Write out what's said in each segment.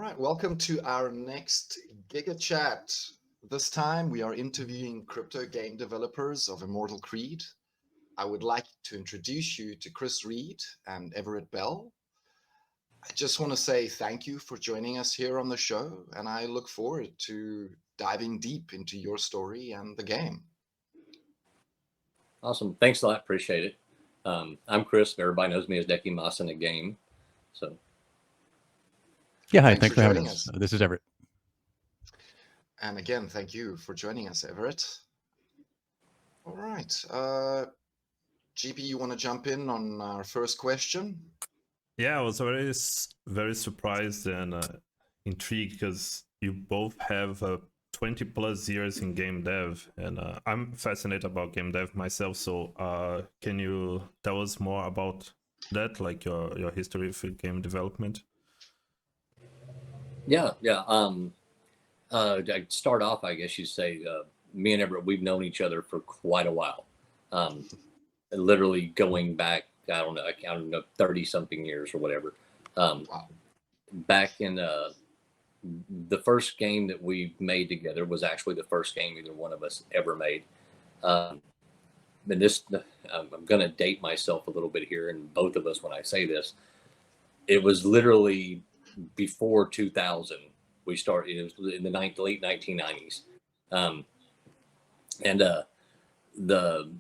right, welcome to our next GigaChat. This time we are interviewing crypto game developers of Immortal Creed. I would like to introduce you to Chris Reed and Everett Bell. I just want to say thank you for joining us here on the show, and I look forward to diving deep into your story and the game. Awesome. Thanks a lot. Appreciate it. I'm Chris. Everybody knows me as Decky Moss in the game. So, yeah, hi. Thanks for having us. This is Everett. And again, thank you for joining us, Everett. All right. GP, you want to jump in on our first question? Yeah, I was very surprised and intrigued because you both have 20 plus years in game dev, and I'm fascinated about game dev myself. So can you tell us more about that, like your history with game development? Yeah. I'd start off, I guess you say, me and Everett, we've known each other for quite a while. Literally going back, I don't know, 30 something years or whatever. Wow. Back in the first game that we made together was actually the first game either one of us ever made. And this, I'm going to date myself a little bit here, and both of us when I say this, it was literally before 2000. We started, it was in the late 1990s.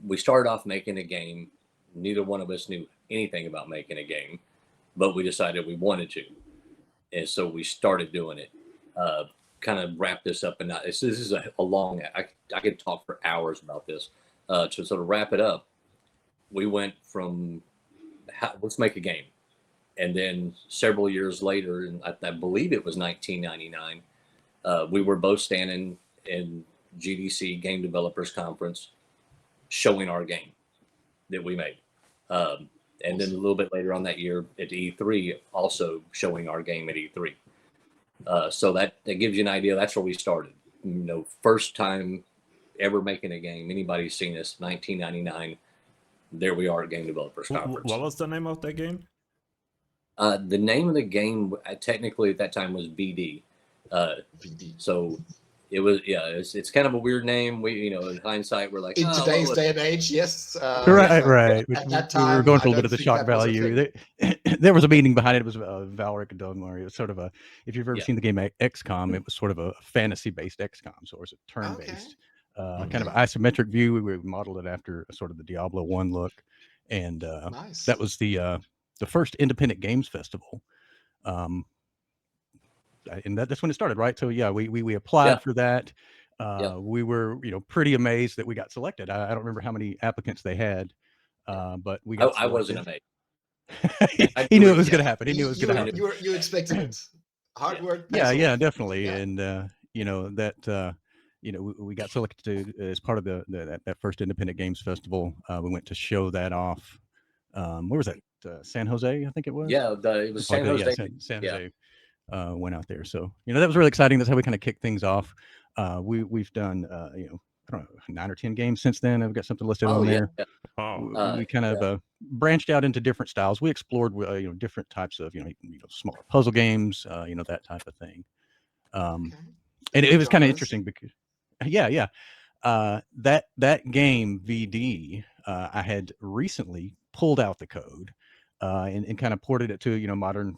We started off making a game. Neither one of us knew anything about making a game, but we decided we wanted to. And so we started doing it. Kind of wrap this up. And this is a long, I could talk for hours about this. To sort of wrap it up, we went from, let's make a game. And then several years later, and I believe it was 1999, we were both standing in GDC Game Developers Conference showing our game that we made. And then a little bit later on that year at E3, also showing our game at E3. So that gives you an idea. That's where we started. First time ever making a game. Anybody's seen this, 1999. There we are at Game Developers Conference. What was the name of that game? The name of the game technically at that time was VD. VD. So it was, it's kind of a weird name. We, in hindsight, we're like, in today's day and age, yes. Right. At that time, we were going for a little bit of the shock value. There was a meaning behind it. It was Valoric and Dogmar. It was sort of a, if you've ever seen the game XCOM, it was sort of a fantasy-based XCOM. So it was a turn-based, kind of an isometric view. We modeled it after sort of the Diablo 1 look. And nice. That was the first independent games festival. And that's when it started, right? So yeah, we applied for that. We were, pretty amazed that we got selected. I don't remember how many applicants they had, but we got selected. I wasn't amazed. He knew it was going to happen. He knew it was going to happen. You expected it. Hard work. Yeah, definitely. Yeah. And we got selected as part of that first independent games festival. We went to show that off. Where was that? San Jose, I think it was. Yeah, it was San Jose. San Jose. Went out there. So, that was really exciting. That's how we kind of kicked things off. We've done, I don't know, 9 or 10 games since then. I've got something listed on there. Yeah. We kind of branched out into different styles. We explored, different types of, smaller puzzle games, that type of thing. And it was kind of interesting because, that game VD, I had recently pulled out the code and kind of ported it to,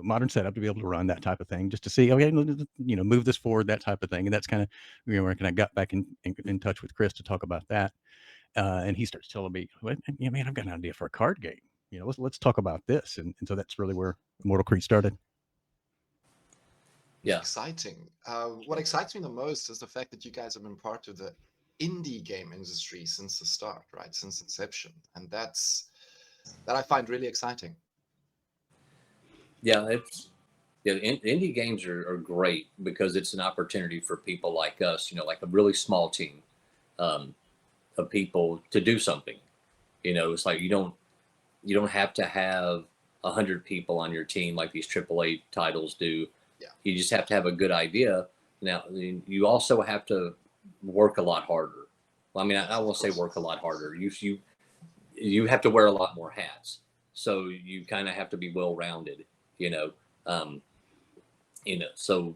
modern setup to be able to run that type of thing, just to see, okay, move this forward, that type of thing. And that's kind of, where I got back in touch with Chris to talk about that. And he starts telling me, well, yeah, man, I've got an idea for a card game. Let's talk about this. And so that's really where Immortal Creed started. Yeah. Exciting. What excites me the most is the fact that you guys have been part of the indie game industry since the start, right? Since inception. And that I find really exciting. Yeah, indie games are great because it's an opportunity for people like us, like a really small team of people to do something. It's like you don't have to have 100 people on your team like these AAA titles do. Yeah. You just have to have a good idea. Now, you also have to work a lot harder. Well, I mean, I won't say work a lot harder. You have to wear a lot more hats. So you kind of have to be well-rounded. So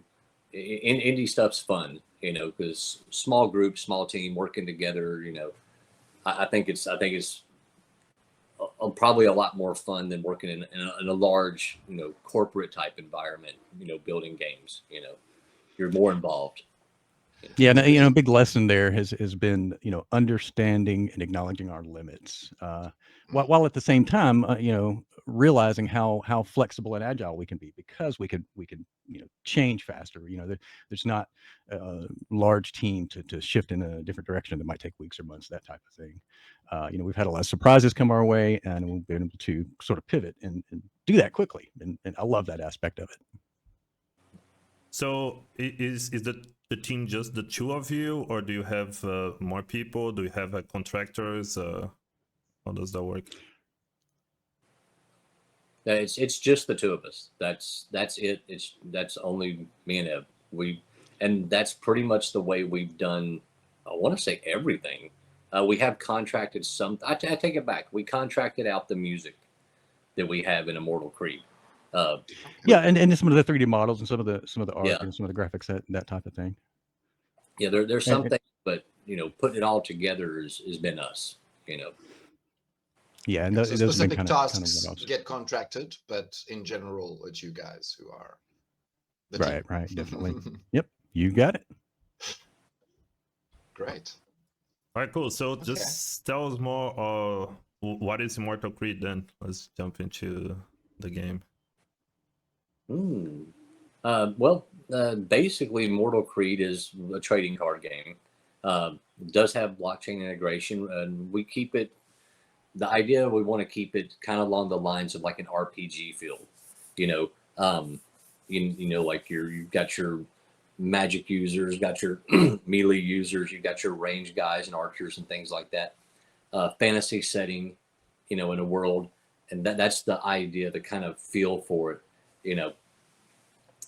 indie stuff's fun, because small group, small team working together. I think it's probably a lot more fun than working in a large, corporate type environment. Building games. You're more involved. Yeah, and a big lesson there has been understanding and acknowledging our limits, while at the same time realizing how flexible and agile we can be, because we can change faster. There's not a large team to shift in a different direction that might take weeks or months, that type of thing. We've had a lot of surprises come our way, and we've been able to sort of pivot and do that quickly, and I love that aspect of it. So is the team just the two of you, or do you have more people? Do you have contractors? How does that work? It's just the two of us. That's it. That's only me and Ev. And that's pretty much the way we've done. I want to say everything. We have contracted some. I take it back. We contracted out the music that we have in Immortal Creed. Yeah, and some of the 3D models and some of the art Yeah. and some of the graphics, that type of thing. Yeah, there's some things, but putting it all together has been us. Yeah, and So those have been specific kind tasks of get contracted, but in general, it's you guys who are the right, team. right, definitely. Yep, you got it. Great. All right, cool. So Okay. just tell us more. What is Immortal Creed then? Let's jump into the game. Well, basically, Immortal Creed is a trading card game. It does have blockchain integration, and we keep it. The idea, we want to keep it kind of along the lines of like an RPG feel. Like you've got your magic users, got your melee users, you got your range guys and archers and things like that. Fantasy setting, in a world, and that's the idea, the kind of feel for it.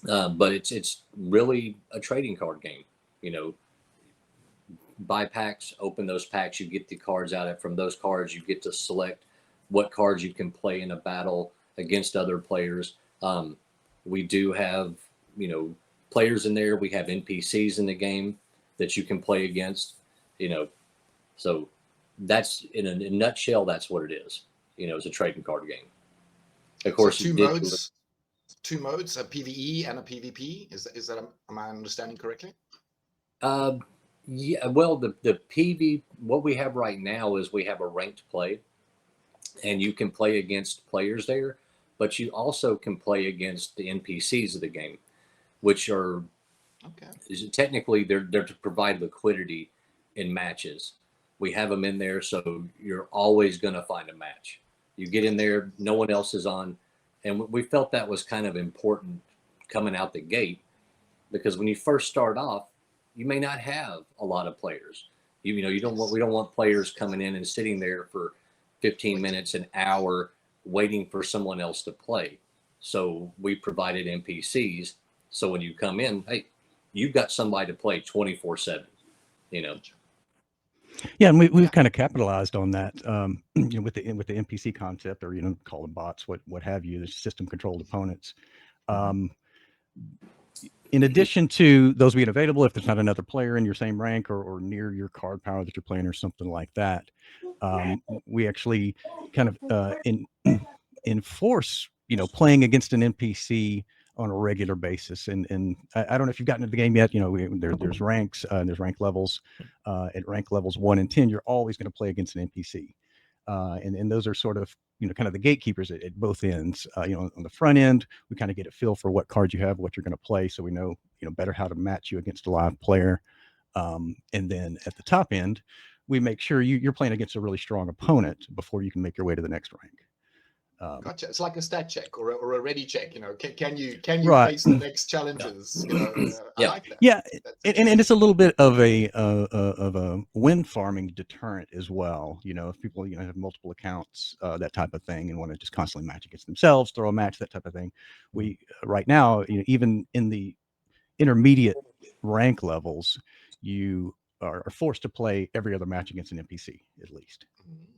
But it's really a trading card game. Buy packs, open those packs, you get the cards out. From those cards, you get to select what cards you can play in a battle against other players. We do have, players in there. We have NPCs in the game that you can play against. So that's in a nutshell. That's what it is. It's a trading card game. Of course, so two modes, a PvE and a PvP. Is that am I understanding correctly? Yeah, well, the PV, what we have right now is we have a ranked play, and you can play against players there, but you also can play against the NPCs of the game, which are technically they're to provide liquidity in matches. We have them in there, so you're always going to find a match. You get in there, no one else is on, and we felt that was kind of important coming out the gate, because when you first start off, you may not have a lot of players. We don't want players coming in and sitting there for 15 minutes, an hour, waiting for someone else to play. So we provided NPCs. So when you come in, hey, you've got somebody to play 24/7. Yeah, and we've kind of capitalized on that, with the NPC concept, or call them bots, what have you, the system controlled opponents. In addition to those being available, if there's not another player in your same rank or near your card power that you're playing or something like that, we actually kind of enforce playing against an NPC on a regular basis. And I don't know if you've gotten into the game yet. There's ranks, there's rank levels. At rank levels 1 and 10, you're always going to play against an NPC. And those are sort of kind of the gatekeepers at both ends. On the front end, we kind of get a feel for what cards you have, what you're going to play, so we know better how to match you against a live player. And then at the top end, we make sure you're playing against a really strong opponent before you can make your way to the next rank. Gotcha. It's like a stat check or a ready check. Can you Right. face the next challenges? I like that. Yeah, and it's a little bit of a win farming deterrent as well. If people have multiple accounts, that type of thing, and want to just constantly match against themselves, throw a match, that type of thing. We right now, even in the intermediate rank levels, you are forced to play every other match against an NPC at least.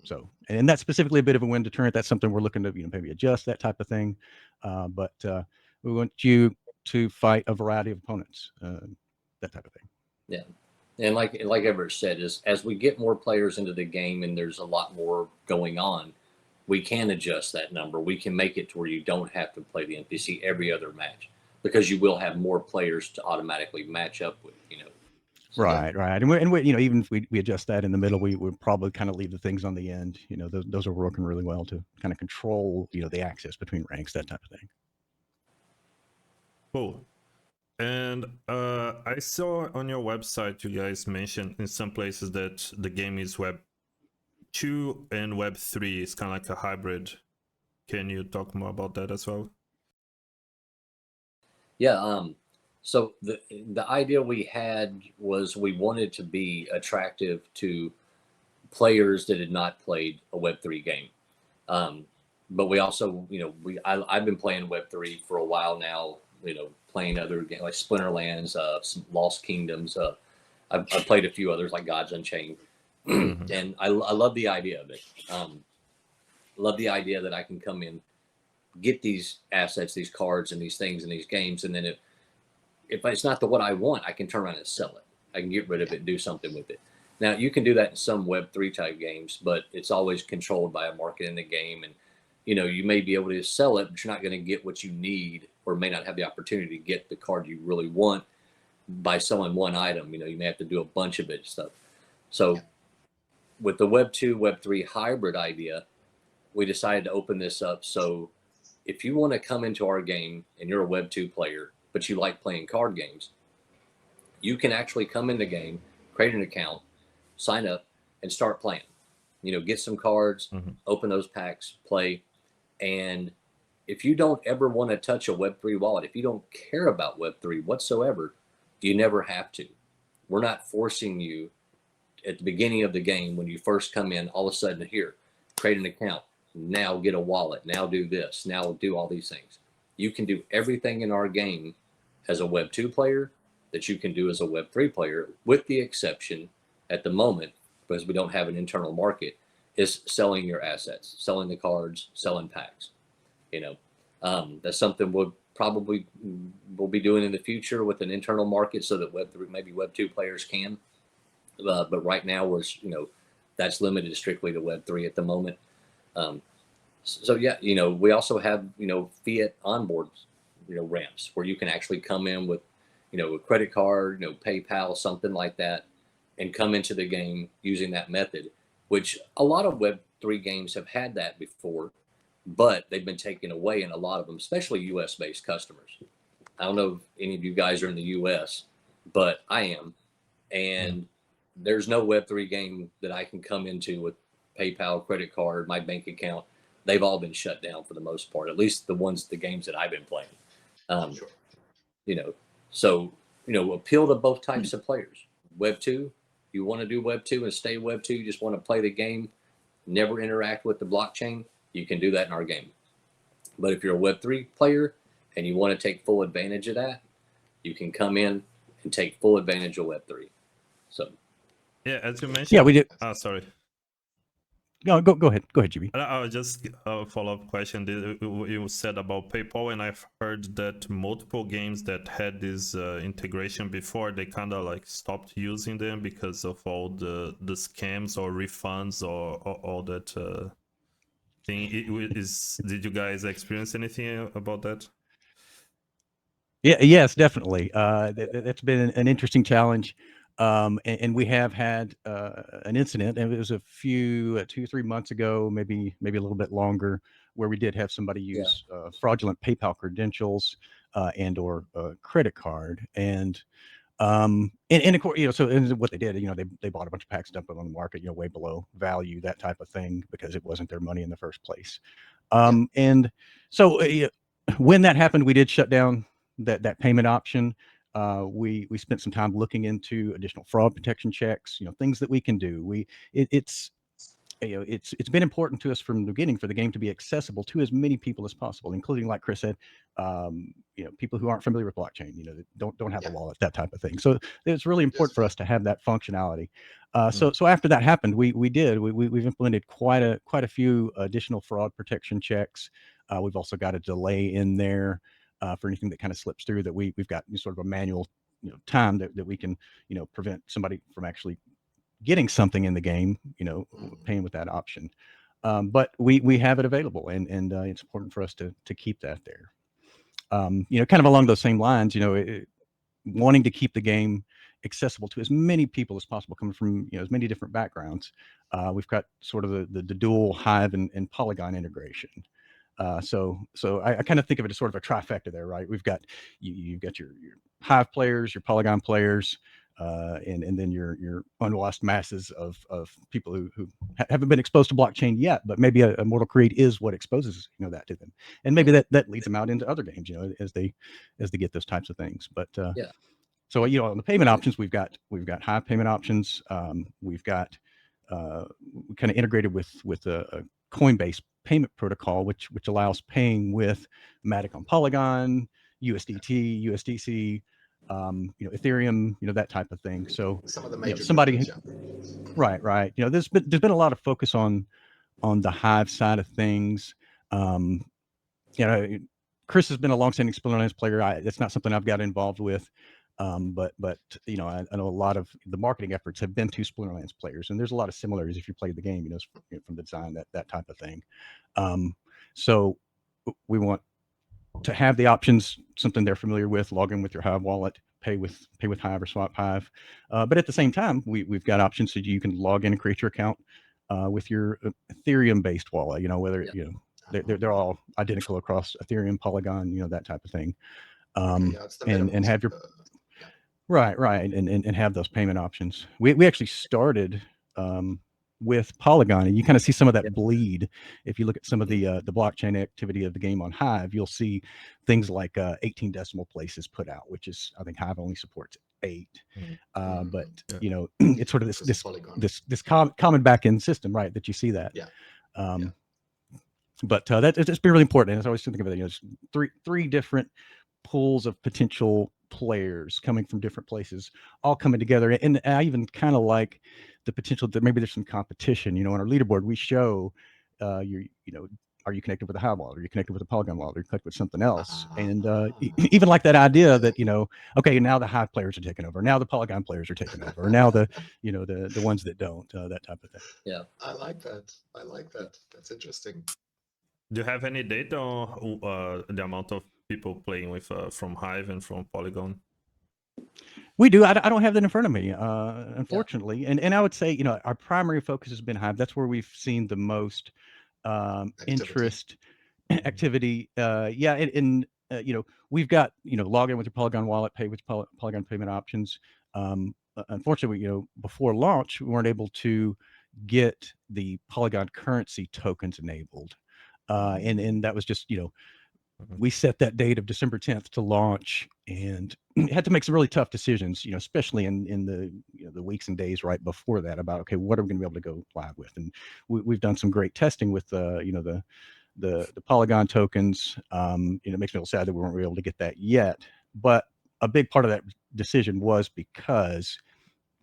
So, and that's specifically a bit of a win deterrent. That's something we're looking to maybe adjust, that type of thing. But we want you to fight a variety of opponents, that type of thing. Yeah. And like Everett said, as we get more players into the game and there's a lot more going on, we can adjust that number. We can make it to where you don't have to play the NPC every other match, because you will have more players to automatically match up with, So, Right. And we even if we adjust that in the middle, we'll probably kind of leave the things on the end. Those are working really well to kind of control, the access between ranks, that type of thing. Cool. And I saw on your website you guys mentioned in some places that the game is Web 2 and Web 3. It's kind of like a hybrid. Can you talk more about that as well? Yeah. So the idea we had was we wanted to be attractive to players that had not played a Web3 game. But we also, I've been playing Web3 for a while now, playing other games like Splinterlands, some Lost Kingdoms. I've played a few others like Gods Unchained. And I love the idea of it. Love the idea that I can come in, get these assets, these cards and these things in these games. And then if it's not what I want, I can turn around and sell it. I can get rid of it and do something with it. Now, you can do that in some Web3 type games, but it's always controlled by a market in the game. And, you may be able to sell it, but you're not going to get what you need, or may not have the opportunity to get the card you really want by selling one item. You may have to do a bunch of it stuff. So with the Web 2, Web 3 hybrid idea, we decided to open this up. So if you want to come into our game and you're a Web 2 player, but you like playing card games, you can actually come in the game, create an account, sign up, and start playing. Get some cards, open those packs, play. And if you don't ever want to touch a Web3 wallet, if you don't care about Web3 whatsoever, you never have to. We're not forcing you at the beginning of the game when you first come in, all of a sudden, here, create an account, now get a wallet, now do this, now do all these things. You can do everything in our game as a Web 2 player that you can do as a Web 3 player, with the exception at the moment, because we don't have an internal market, is selling your assets, selling the cards, selling packs. That's something we'll be doing in the future with an internal market, so that maybe Web 2 players can. But right now that's limited strictly to Web 3 at the moment. So yeah, we also have, fiat onboard, ramps where you can actually come in with, a credit card, PayPal, something like that, and come into the game using that method, which a lot of Web 3 games have had that before, but they've been taken away in a lot of them, especially US based customers. I don't know if any of you guys are in the US, but I am. And there's no Web 3 game that I can come into with PayPal, credit card, my bank account. They've all been shut down for the most part, at least the games that I've been playing. So, appeal to both types of players. Web 2, you want to do Web 2 and stay Web 2, you just want to play the game, never interact with the blockchain, you can do that in our game. But if you're a Web 3 player and you want to take full advantage of that, you can come in and take full advantage of Web 3. So, yeah, as you mentioned. Yeah, we did. Sorry. No, go ahead. Go ahead, GB. I was just a follow-up question. You said about PayPal, and I've heard that multiple games that had this integration before, they kind of like stopped using them because of all the scams or refunds or all that thing. Did you guys experience anything about that? Yeah, yes, definitely. That's been an interesting challenge. And we have had an incident, and it was a few 2-3 months ago, maybe a little bit longer, where we did have somebody use fraudulent PayPal credentials and or credit card, and of course, so what they did, they bought a bunch of packs, dumped them on the market, way below value, that type of thing, because it wasn't their money in the first place. And so when that happened, we did shut down that payment option. We spent some time looking into additional fraud protection checks, things that we can do. It's been important to us from the beginning for the game to be accessible to as many people as possible, including, like Chris said, people who aren't familiar with blockchain, that don't have a wallet, that type of thing. So it's really important for us to have that functionality. So after that happened, we've implemented quite a few additional fraud protection checks. We've also got a delay in there. for anything that kind of slips through, that we've got sort of a manual time that we can prevent somebody from actually getting something in the game, paying with that option. But we have it available, and it's important for us to keep that there. Kind of along those same lines, wanting to keep the game accessible to as many people as possible, coming from as many different backgrounds. We've got sort of the dual Hive and Polygon integration. So I kind of think of it as sort of a trifecta there, right? We've got you've got your Hive players, your Polygon players, and then your unwashed masses of people who haven't been exposed to blockchain yet, but maybe a Immortal Creed is what exposes that to them, and maybe that leads them out into other games, as they get those types of things. But Yeah. So on the payment options, we've got Hive payment options. We've got kind of integrated with a Coinbase payment protocol, which allows paying with Matic on Polygon, USDT, USDC, Ethereum, that type of thing. So Some of the major somebody, cryptos, yeah. right. There's been a lot of focus on the Hive side of things. Chris has been a longstanding Splinter Lands player. It's not something I've got involved with. But I know a lot of the marketing efforts have been to Splinter Lands players, and there's a lot of similarities if you played the game, from the design, that type of thing. So we want to have the options, something they're familiar with, log in with your Hive wallet, pay with Hive or Swap Hive. But at the same time, we've got options so you can log in and create your account with your Ethereum based wallet, whether they're all identical across Ethereum, Polygon, that type of thing. It's the and have your yeah. Right, and have those payment options. We actually started with Polygon, and you kind of see some of that bleed. If you look at some of the blockchain activity of the game on Hive, you'll see things like 18 decimal places put out, which is, I think Hive only supports 8. But it's sort of this common backend system, right? That you see that. Yeah. But it's been really important, and I always think of it, three different pools of potential players coming from different places, all coming together. And I even kind of like the potential that maybe there's some competition. On our leaderboard, we show are you connected with a Hive wallet? Are you connected with a Polygon wallet? Are you connected with something else? And even like that idea that okay, now the Hive players are taking over, now the Polygon players are taking over, or now the the ones that don't, that type of thing. Yeah, I like that. That's interesting. Do you have any data on the amount of people playing with from Hive and from Polygon? We do. I don't have that in front of me, unfortunately. Yeah. And I would say, our primary focus has been Hive. That's where we've seen the most interest, activity. We've got, log in with your Polygon wallet, pay with Polygon payment options. Unfortunately, before launch, we weren't able to get the Polygon currency tokens enabled. And that was just, we set that date of December 10th to launch, and had to make some really tough decisions, especially in the the weeks and days right before that, about, okay, what are we going to be able to go live with? And we've done some great testing with the Polygon tokens. It makes me a little sad that we weren't able to get that yet, but a big part of that decision was because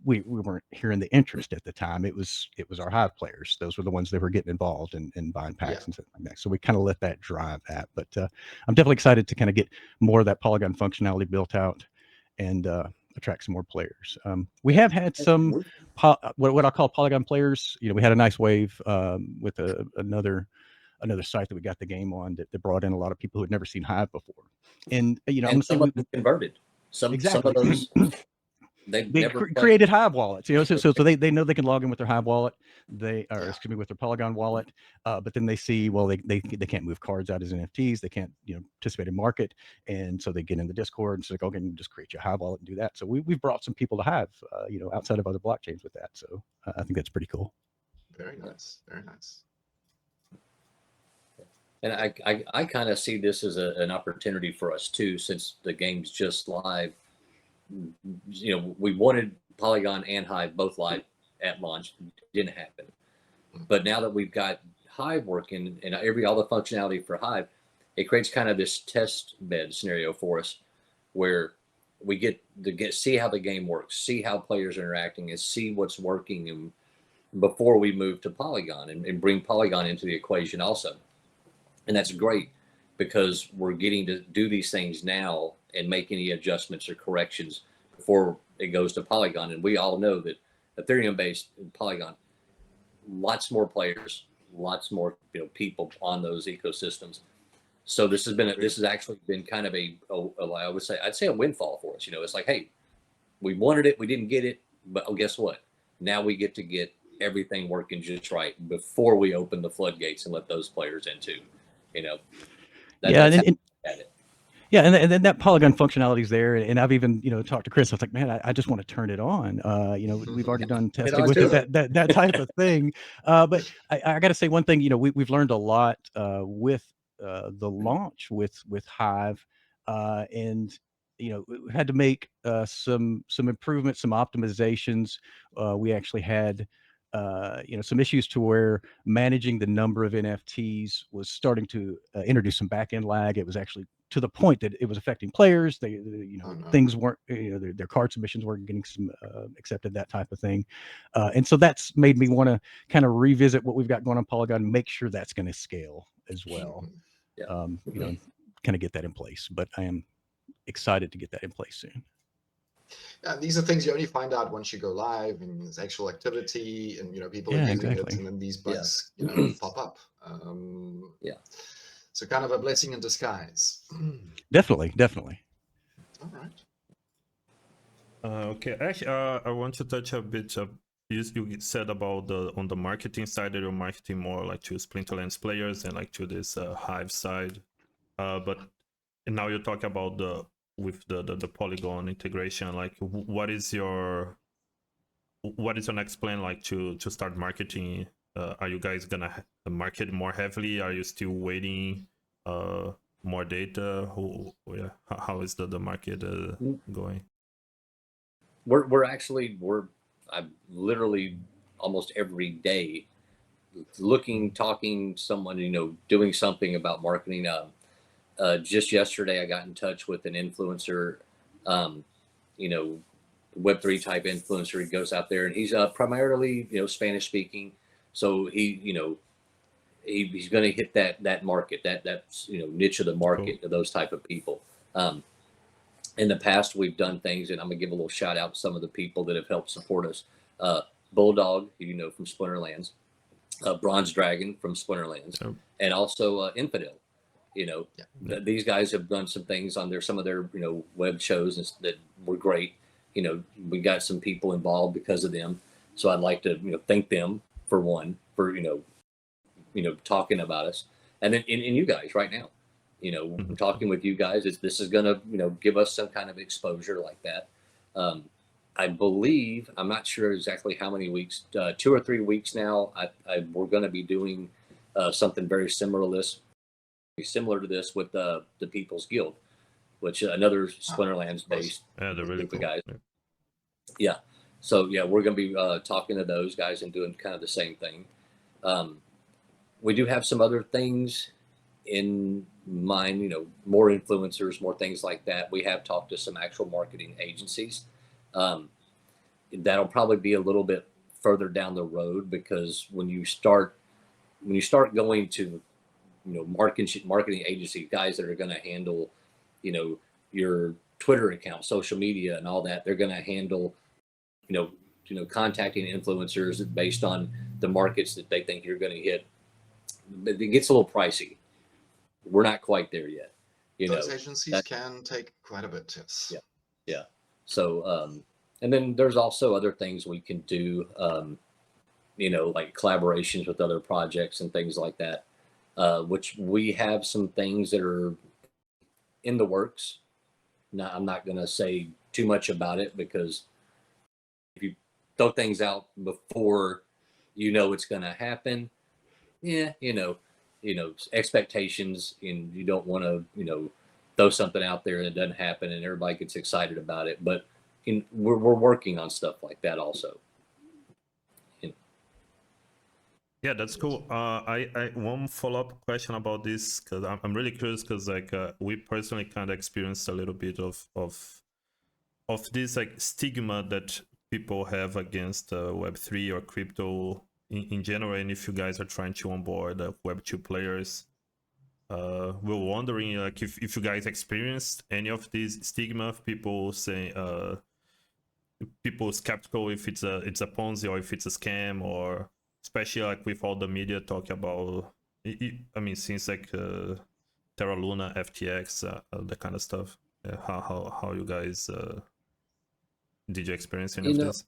we weren't hearing the interest at the time. It was our Hive players. Those were the ones that were getting involved and buying packs and stuff like that. So we kind of let that drive that. But I'm definitely excited to kind of get more of that Polygon functionality built out and attract some more players. We have had some what I call Polygon players. We had a nice wave with another site that we got the game on that brought in a lot of people who had never seen Hive before. And I'm going to say we converted some of those. They created Hive wallets, so they know they can log in with their Hive wallet, excuse me, with their Polygon wallet, but then they see, well, they can't move cards out as NFTs, they can't participate in market, and so they get in the Discord and say, okay, you just create your Hive wallet and do that. So we've brought some people to Hive, outside of other blockchains with that. So I think that's pretty cool. Very nice, very nice. And I kind of see this as an opportunity for us too, since the game's just live. We wanted Polygon and Hive both live at launch. Didn't happen. But now that we've got Hive working and all the functionality for Hive, it creates kind of this test bed scenario for us, where we get to see how the game works, see how players are interacting, and see what's working, and before we move to Polygon and bring Polygon into the equation also. And that's great. because we're getting to do these things now and make any adjustments or corrections before it goes to Polygon. And we all know that Ethereum based Polygon, lots more players, lots more people on those ecosystems. So this has actually been kind of I'd say a windfall for us. It's like, hey, we wanted it, we didn't get it, but guess what? Now we get to get everything working just right before we open the floodgates and let those players in too. Yeah, That's how I at it. Yeah, and then that Polygon functionality is there, and I've even talked to Chris. I was like, man, I just want to turn it on. We've already done testing with it, that type of thing. But I got to say one thing. We've learned a lot with the launch with Hive, and we had to make some improvements, some optimizations. We actually had some issues to where managing the number of NFTs was starting to introduce some back end lag. It was actually to the point that it was affecting players. Things weren't, their card submissions weren't getting some accepted, that type of thing. And so that's made me want to kind of revisit what we've got going on Polygon and make sure that's going to scale as well. Kind of get that in place. But I am excited to get that in place soon. Yeah, these are things you only find out once you go live and there's actual activity and people are using it, and then these bugs pop up. So kind of a blessing in disguise. Definitely. All right. Okay, actually, I want to touch a bit. You said about on the marketing side that you're marketing more like to Splinterlands players and like to this Hive side, but now you're talking about the Polygon integration. Like, what is your next plan, like to start marketing? Are you guys gonna market more heavily? Are you still waiting more data? How is the market going? I'm literally almost every day talking to someone, doing something about marketing. Just yesterday, I got in touch with an influencer, Web3 type influencer. He goes out there and he's primarily, Spanish speaking. So he's going to hit that market, that niche of the market, of those type of people. In the past, we've done things, and I'm gonna give a little shout out to some of the people that have helped support us. Bulldog, from Splinterlands, Bronze Dragon from Splinterlands, and also Infidel. These guys have done some things on some of their web shows that were great. We got some people involved because of them. So I'd like to thank them for talking about us, and then in you guys right now. Talking with you guys, this is going to, give us some kind of exposure like that. I believe, I'm not sure exactly how many weeks, 2 or 3 weeks now, we're going to be doing something very similar to this with the People's Guild, which another Splinterlands based group of guys. Yeah. So we're going to be talking to those guys and doing kind of the same thing. We do have some other things in mind, more influencers, more things like that. We have talked to some actual marketing agencies. That'll probably be a little bit further down the road, because when you start going to marketing agency guys that are going to handle your Twitter account, social media, and all that, they're going to handle contacting influencers based on the markets that they think you're going to hit. It gets a little pricey. We're not quite there yet. Those agencies can take quite a bit, yes. Yeah. So, and then there's also other things we can do, like collaborations with other projects and things like that, which we have some things that are in the works. Now, I'm not going to say too much about it, because if you throw things out before it's going to happen, expectations, and you don't want to, throw something out there and it doesn't happen and everybody gets excited about it. But we're working on stuff like that also. Yeah, that's cool. I one follow-up question about this, because I'm really curious, because we personally kind of experienced a little bit of this stigma that people have against Web3 or crypto in general, and if you guys are trying to onboard Web2 players, we're wondering like if you guys experienced any of these stigma of people saying people skeptical if it's a Ponzi or if it's a scam, or especially like with all the media talking about I mean since like Terra Luna, FTX, that kind of stuff. How you guys did you experience any You of know, this?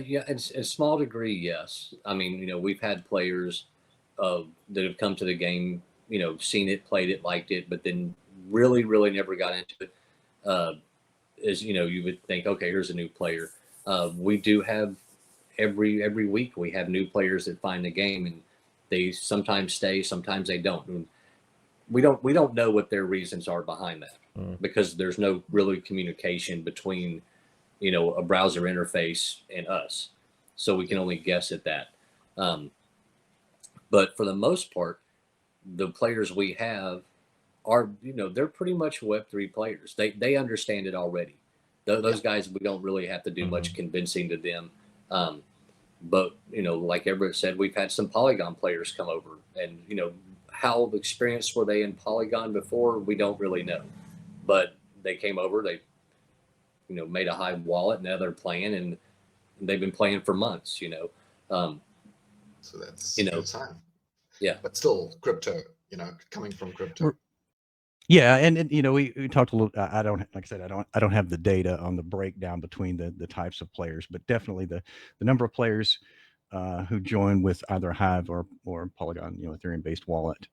yeah, in a small degree, yes. I mean, we've had players that have come to the game, seen it, played it, liked it, but then really, really never got into it. As you would think, okay, here's a new player. We do have every week we have new players that find the game, and they sometimes stay, sometimes they don't. And we don't know what their reasons are behind that, because there's no really communication between a browser interface and us, so we can only guess at that. But for the most part, the players we have are they're pretty much Web3 players. They understand it already. Those guys, we don't really have to do much convincing to them. But like Everett said, we've had some Polygon players come over, and how experienced were they in Polygon before? We don't really know, but they came over. They made a Hive wallet. Now they're playing, and they've been playing for months. So that's a good sign. Yeah, but still crypto. Coming from crypto. Yeah, and we talked a little. I don't, like I said, I don't have the data on the breakdown between the types of players, but definitely the number of players who join with either Hive or Polygon, Ethereum based wallet,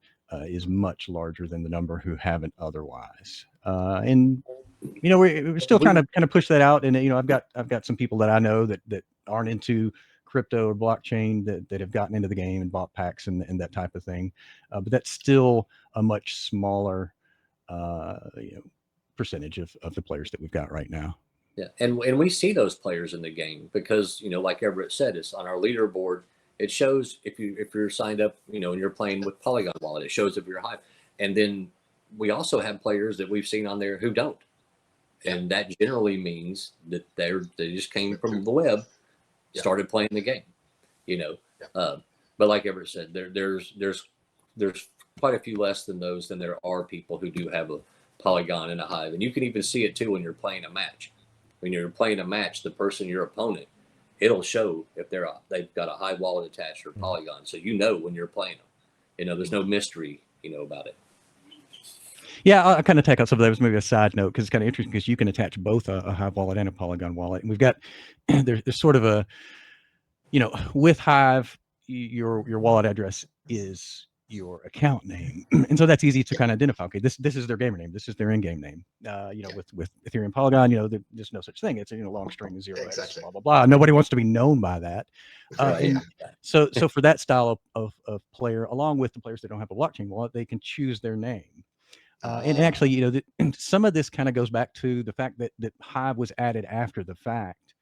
is much larger than the number who haven't otherwise. And we're still trying to kind of push that out. And I've got some people that I know that aren't into crypto or blockchain that have gotten into the game and bought packs and that type of thing. But that's still a much smaller percentage of the players that we've got right now. Yeah, and we see those players in the game because like Everett said, it's on our leaderboard. It shows if you're signed up, and you're playing with Polygon Wallet. It shows if you're Hive, and then we also have players that we've seen on there who don't, and that generally means that they just came from the web, started playing the game, But like Everett said, there's quite a few less than those than there are people who do have a Polygon and a Hive, and you can even see it too when you're playing a match. When you're playing a match, the person, your opponent, it'll show if they've got a Hive wallet attached or Polygon, so when you're playing them. There's no mystery, about it. Yeah, I'll kind of take out some of those, maybe a side note, because it's kind of interesting because you can attach both a Hive wallet and a Polygon wallet, and we've got there's sort of a with Hive, your wallet address is your account name, and so that's easy to kind of identify. Okay, this is their gamer name, this is their in-game name. With Ethereum Polygon, there's no such thing. It's a long string of 0x, blah blah blah. Nobody wants to be known by that. And so for that style of player, along with the players that don't have a blockchain wallet, they can choose their name. And actually, some of this kind of goes back to the fact that Hive was added after the fact.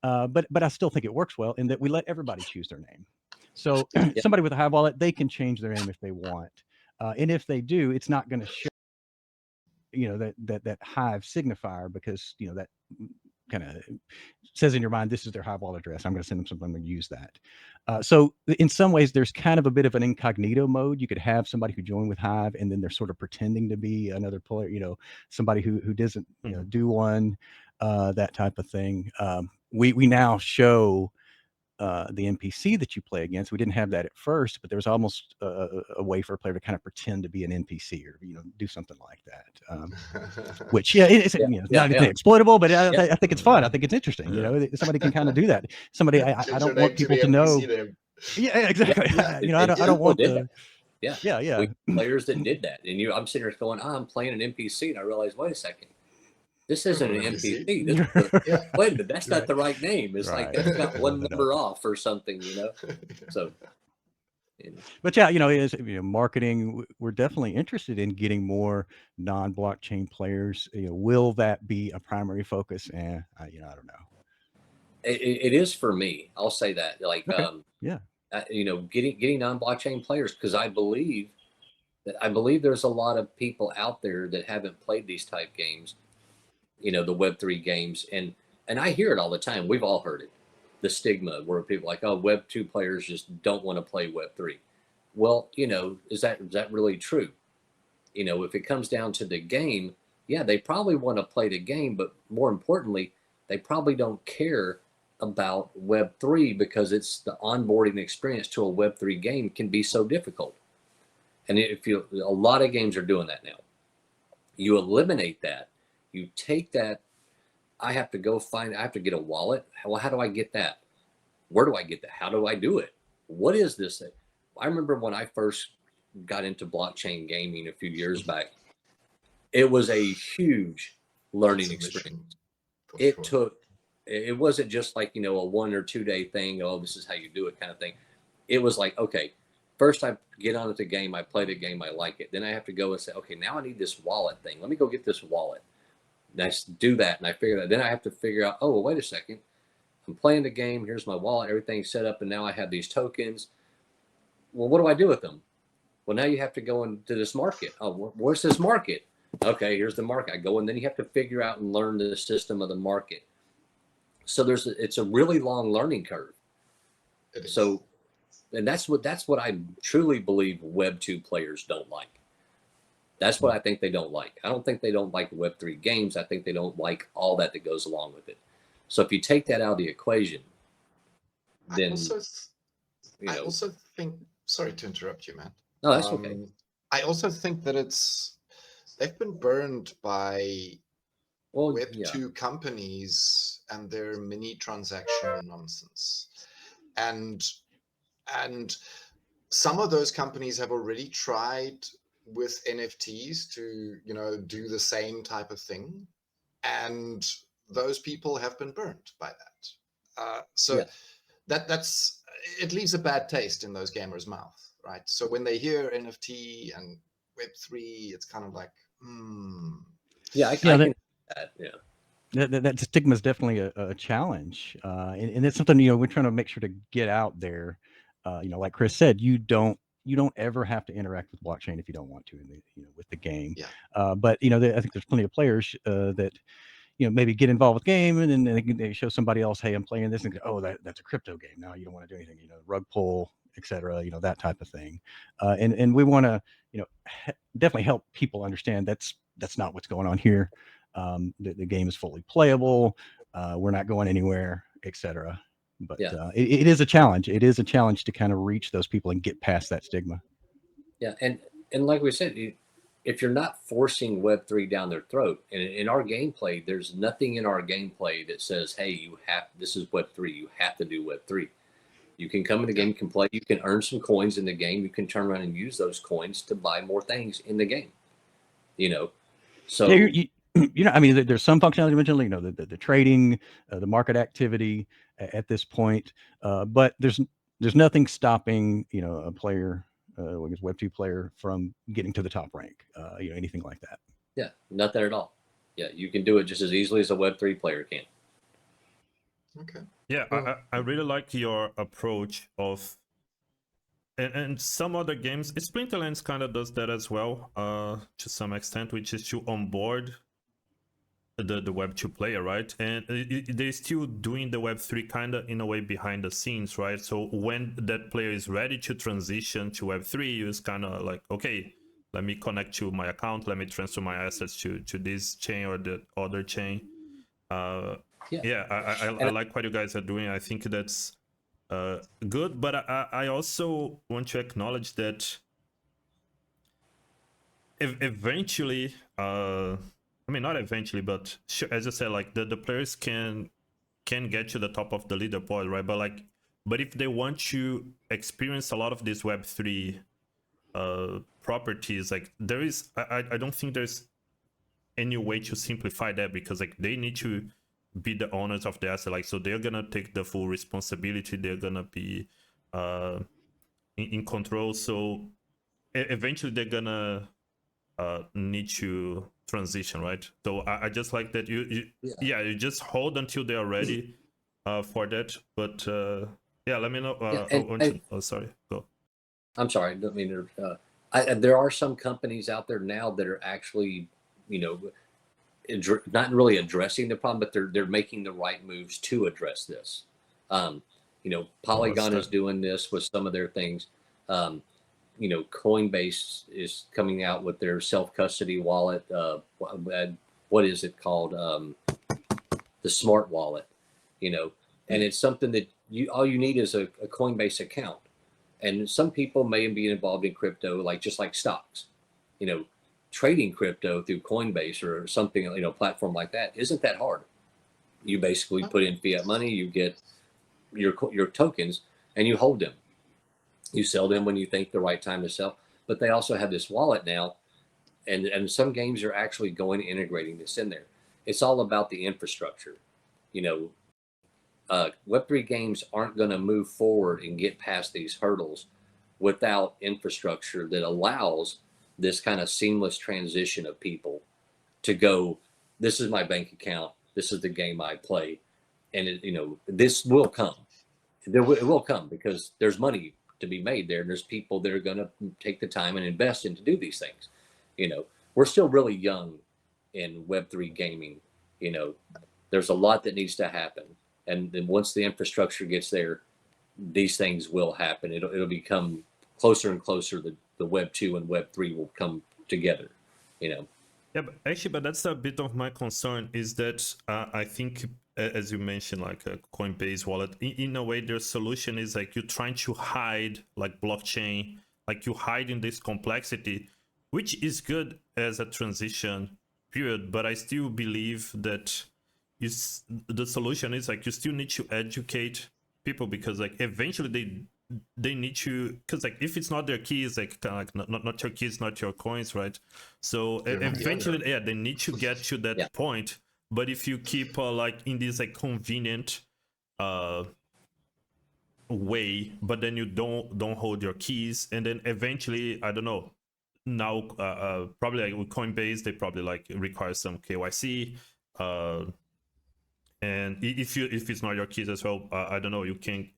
But I still think it works well in that we let everybody choose their name. So somebody with a Hive wallet, they can change their name if they want. And if they do, it's not going to show, that Hive signifier, because, that kind of says in your mind, this is their Hive wallet address. I'm going to send them something. I'm going to use that. So in some ways, there's kind of a bit of an incognito mode. You could have somebody who joined with Hive, and then they're sort of pretending to be another player, somebody who doesn't do one, that type of thing. We now show the NPC that you play against. We didn't have that at first, but there was almost a way for a player to kind of pretend to be an NPC or do something like that. Which it's not anything exploitable, but I think it's fun. I think it's interesting. Somebody can kind of do that. Somebody I don't want people to know. Yeah, exactly. I don't want to. Yeah. We players that did that, and I'm sitting there going, I'm playing an NPC, and I realized, wait a second. This isn't an NPC. Wait a minute, that's not the right name. It's like that's got one number off or something, So, but as marketing, we're definitely interested in getting more non-blockchain players. Will that be a primary focus? I don't know. It is for me. I'll say that. Like, getting non-blockchain players, because I believe there's a lot of people out there that haven't played these type games. The Web3 games, and I hear it all the time. We've all heard it. The stigma where people are like, oh, Web2 players just don't want to play Web3. Well, is that really true? If it comes down to the game, yeah, they probably want to play the game, but more importantly, they probably don't care about Web3 because it's the onboarding experience to a Web3 game can be so difficult. And a lot of games are doing that now. You eliminate that, you take that. I have to get a wallet. Well, how do I get that? Where do I get that? How do I do it? What is this thing? I remember when I first got into blockchain gaming a few years back, it was a huge learning experience. It wasn't just like, a 1 or 2 day thing. Oh, this is how you do it kind of thing. It was like, okay, first I get on the game, I play the game, I like it. Then I have to go and say, okay, now I need this wallet thing. Let me go get this wallet. And I do that and I figure that. Then I have to figure out, oh, well, wait a second. I'm playing the game. Here's my wallet. Everything's set up. And now I have these tokens. Well, what do I do with them? Well, now you have to go into this market. Oh, where's this market? Okay, here's the market. I go, and then you have to figure out and learn the system of the market. So it's a really long learning curve. So, and that's what I truly believe Web 2 players don't like. That's what I think they don't like. I don't think they don't like Web3 games. I think they don't like all that goes along with it. So if you take that out of the equation, then I also think. Sorry to interrupt you, man. No, that's okay. I also think that they've been burned by Web2 companies and their mini transaction nonsense, and some of those companies have already tried with NFTs to do the same type of thing, and those people have been burnt by that. That's it leaves a bad taste in those gamers' mouth, right? So when they hear NFT and Web3, it's kind of like, I can that. Yeah. That stigma is definitely a challenge, and it's something we're trying to make sure to get out there. Like Chris said, you don't ever have to interact with blockchain if you don't want to with the game. Yeah. But I think there's plenty of players that maybe get involved with the game, and then they show somebody else, hey, I'm playing this, and go, oh, that's a crypto game. Now you don't want to do anything, rug pull, etc. That type of thing. And we want to definitely help people understand that's not what's going on here. The game is fully playable. We're not going anywhere, etc. But it is a challenge. It is a challenge to kind of reach those people and get past that stigma. Yeah, and like we said, if you're not forcing Web3 down their throat, and in our gameplay, there's nothing in our gameplay that says, hey, this is Web3, you have to do Web3. You can come in the game, you can play, you can earn some coins in the game, you can turn around and use those coins to buy more things in the game. So I mean, there's some functionality mentioned, the trading, the market activity at this point, but there's nothing stopping a player, Web2 player, from getting to the top rank, anything like that. Yeah, nothing at all. Yeah, you can do it just as easily as a Web3 player can. Okay. Yeah, I really like your approach of, and some other games, Splinterlands kind of does that as well, to some extent, which is to onboard the Web2 player, right? And they're still doing the Web3 kind of in a way behind the scenes, right? So when that player is ready to transition to Web3, you just kind of like, okay, let me connect to my account, let me transfer my assets to this chain or the other chain. I like what you guys are doing. I think that's good, but I also want to acknowledge that eventually, I mean, not eventually, but as I said, like the players can get to the top of the leaderboard, right? But if they want to experience a lot of these Web3 properties, like I don't think there's any way to simplify that, because like they need to be the owners of the asset, like, so they're gonna take the full responsibility, they're gonna be in control, so eventually they're gonna need to transition, right? So I just like that you just hold until they are ready for that. But let me know. Sorry, go. I'm sorry, I don't mean to. There are some companies out there now that are actually, not really addressing the problem, but they're making the right moves to address this. Polygon is doing this with some of their things. Coinbase is coming out with their self-custody wallet. What is it called? The smart wallet, and it's something that all you need is a Coinbase account. And some people may be involved in crypto, just like stocks, trading crypto through Coinbase or something, platform like that isn't that hard. You basically put in fiat money, you get your tokens, and you hold them. You sell them when you think the right time to sell. But they also have this wallet now, and some games are actually going integrating this in there. It's all about the infrastructure. Web3 games aren't going to move forward and get past these hurdles without infrastructure that allows this kind of seamless transition of people to go, this is my bank account, this is the game I play, and this will come. It will come because there's money to be made there, and there's people that are going to take the time and invest in to do these things. We're still really young in Web3 gaming. There's a lot that needs to happen, and then once the infrastructure gets there, these things will happen. It'll become closer and closer. The Web 2 and Web 3 will come together. Yeah, but that's a bit of my concern, is that I think, as you mentioned, like a Coinbase wallet, in a way their solution is like you're trying to hide like blockchain, like you hide in this complexity, which is good as a transition period, but I still believe that the solution is like you still need to educate people, because like eventually they need to, because like if it's not their keys, like kind of like not your keys, not your coins, right? So eventually they need to get to that point. But if you keep like in this like convenient way, but then you don't hold your keys, and then eventually, I don't know, now probably like with Coinbase, they probably like require some KYC, and if it's not your keys as well, I don't know, you can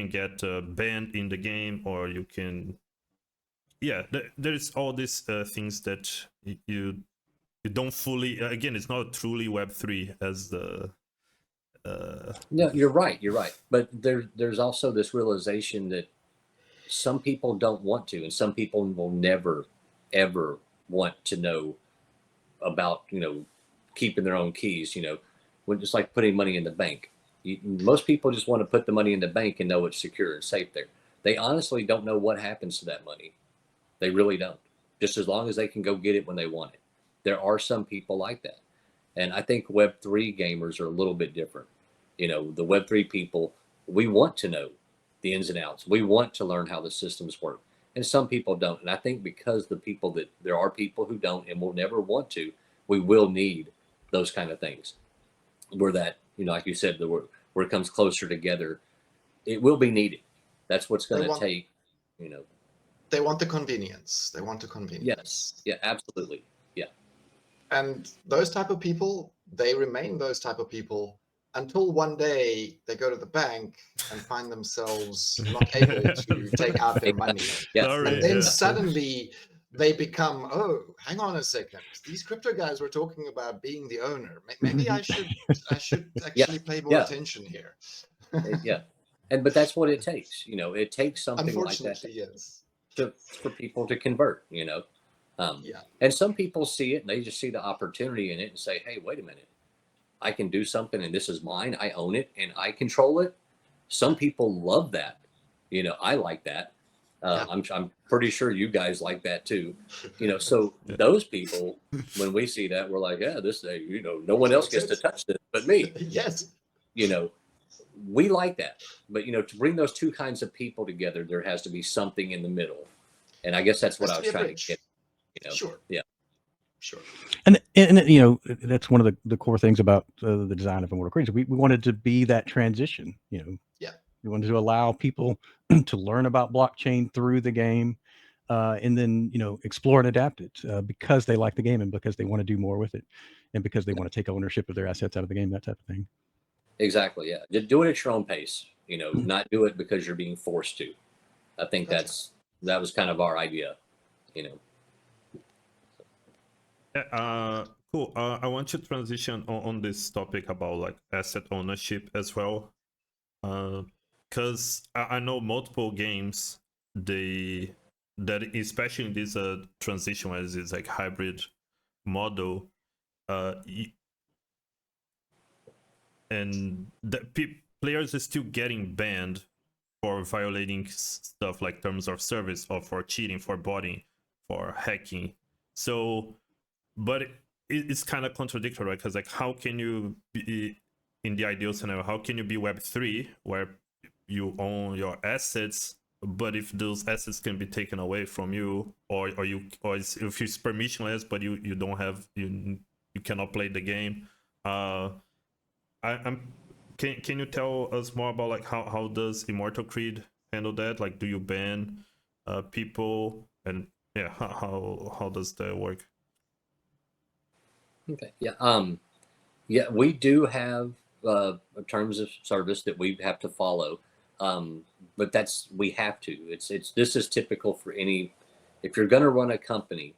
get banned in the game, or you can, there's all these things that you don't fully, again, it's not truly Web3 as the No, you're right, but there's also this realization that some people don't want to, and some people will never ever want to know about keeping their own keys. When just like putting money in the bank, most people just want to put the money in the bank and know it's secure and safe there. They honestly don't know what happens to that money. They really don't. Just as long as they can go get it when they want it. There are some people like that, and I think Web3 gamers are a little bit different. The Web3 people, we want to know the ins and outs. We want to learn how the systems work, and some people don't. And I think because there are people who don't and will never want to, we will need those kind of things. Where that, like you said, where it comes closer together, it will be needed. That's what's going to take, They want the convenience. They want the convenience. Yes. Yeah, absolutely. Yeah. And those type of people, they remain those type of people until one day they go to the bank and find themselves not able to take out their money. Yeah. Sorry, And then suddenly they become, oh, hang on a second. These crypto guys were talking about being the owner. Maybe I should actually pay more attention here. But that's what it takes. It takes something like that. Yes. For people to convert, and some people see it and they just see the opportunity in it and say, hey, wait a minute, I can do something and this is mine. I own it and I control it. Some people love that. I like that. I'm pretty sure you guys like that too. So those people, when we see that, we're like, yeah, this, no one else gets to touch this but me. Yes. We like that, but to bring those two kinds of people together, there has to be something in the middle, and I guess that's what I was trying to get. Sure. Yeah. Sure. And that's one of the core things about the design of Immortal Creed. We wanted to be that transition. Yeah. We wanted to allow people to learn about blockchain through the game, and then explore and adapt it because they like the game and because they want to do more with it, and because they want to take ownership of their assets out of the game. That type of thing. Exactly. Yeah. Just do it at your own pace, not do it because you're being forced to. I think that was kind of our idea, Cool. I want to transition on this topic about like asset ownership as well. Because I know multiple games, they that especially in this transition as it's like hybrid model, and that players are still getting banned for violating stuff like terms of service, or for cheating, for botting, for hacking. So, but it's kind of contradictory, right? Because like, how can you be in the ideal scenario? How can you be Web3 where you own your assets, but if those assets can be taken away from you, or if it's permissionless, but you don't have, you cannot play the game. Can you tell us more about like how does Immortal Creed handle that? Like, do you ban people, and yeah, how does that work? Okay. Yeah. Yeah, we do have terms of service that we have to follow, but we have to. This is typical for any. If you're going to run a company,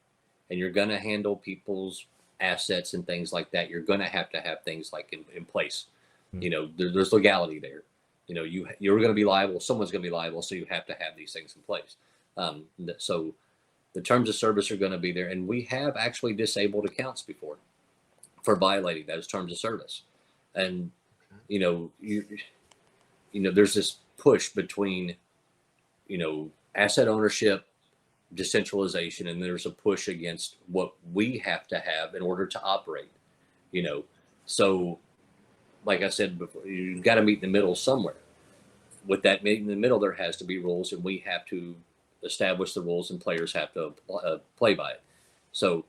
and you're going to handle people's assets and things like that, you're going to have things like in place. You know, there's legality there. You know, you're going to be liable. Someone's going to be liable, so you have to have these things in place. So the terms of service are going to be there, and we have actually disabled accounts before for violating those terms of service. And you know, there's this push between, asset ownership, decentralization, and there's a push against what we have to have in order to operate. So like I said before, you've got to meet in the middle somewhere. With that meeting in the middle, there has to be rules, and we have to establish the rules, and players have to play by it. So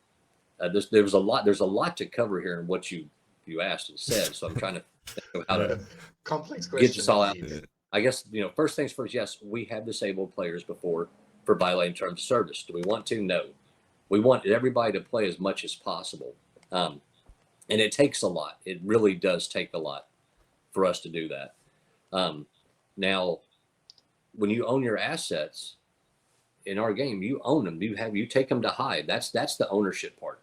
there's a lot to cover here in what you asked and said. So I'm trying to think of how to complex question. Get this all out. I guess, first things first. Yes, we have disabled players before for violating terms of service. Do we want to? No. We want everybody to play as much as possible. And it takes a lot. It really does take a lot for us to do that. Now, when you own your assets in our game, you own them. You take them to hide. That's the ownership part.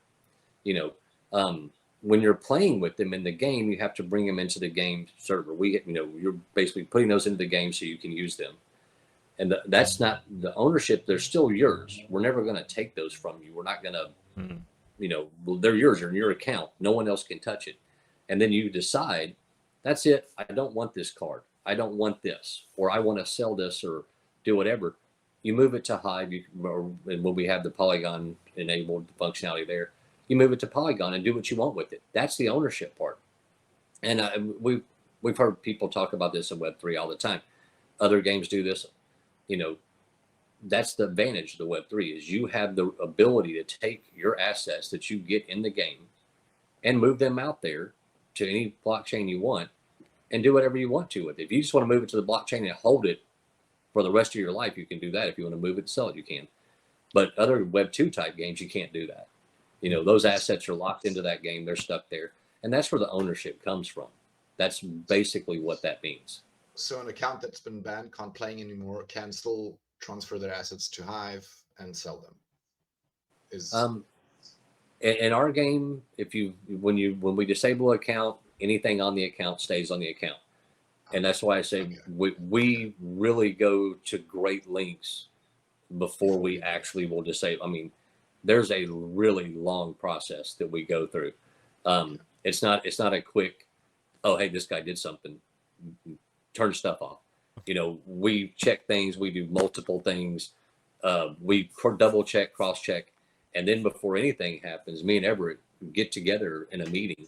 When you're playing with them in the game, you have to bring them into the game server. You're basically putting those into the game so you can use them. And that's not the ownership. They're still yours. We're never going to take those from you. We're not going to, they're yours. They're in your account. No one else can touch it. And then you decide, that's it. I don't want this card. I don't want this, or I want to sell this or do whatever. You move it to Hive, and when we have the Polygon enabled functionality there, you move it to Polygon and do what you want with it. That's the ownership part. And we've heard people talk about this in Web3 all the time. Other games do this. That's the advantage of the Web3 is you have the ability to take your assets that you get in the game and move them out there to any blockchain you want and do whatever you want to with it. If you just want to move it to the blockchain and hold it for the rest of your life, you can do that. If you want to move it, sell it, you can. But other Web2 type games, you can't do that. Those assets are locked into that game. They're stuck there. And that's where the ownership comes from. That's basically what that means. So an account that's been banned, can't play anymore, can still transfer their assets to Hive and sell them. In our game, when we disable an account, anything on the account stays on the account. And that's why I say we really go to great lengths before we actually will disable. I mean, there's a really long process that we go through. It's not a quick, oh, hey, this guy did something, turn stuff off. We check things, we do multiple things. We double check, cross check. And then before anything happens, me and Everett get together in a meeting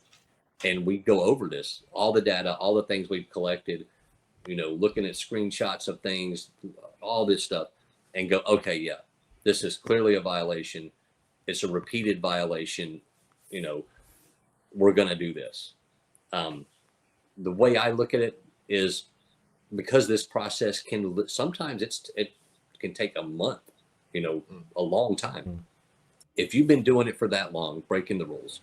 and we go over this, all the data, all the things we've collected, looking at screenshots of things, all this stuff, and go, okay, yeah, this is clearly a violation. It's a repeated violation. We're going to do this. The way I look at it is because this process sometimes it can take a month, a long time. If you've been doing it for that long, breaking the rules,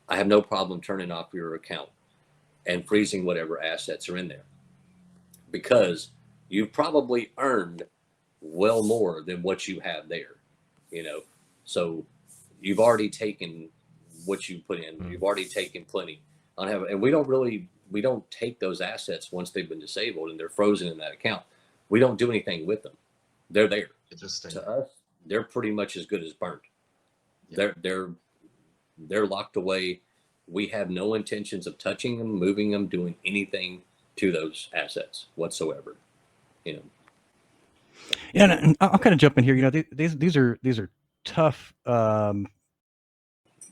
I have no problem turning off your account and freezing whatever assets are in there, because you've probably earned well more than what you have there, so you've already taken what you put in. You've already taken plenty. And we don't take those assets once they've been disabled and they're frozen in that account. We don't do anything with them. They're there. Interesting. To us, they're pretty much as good as burnt. Yeah. They're locked away. We have no intentions of touching them, moving them, doing anything to those assets whatsoever. You know. Yeah, and I'll kind of jump in here. You know, these are tough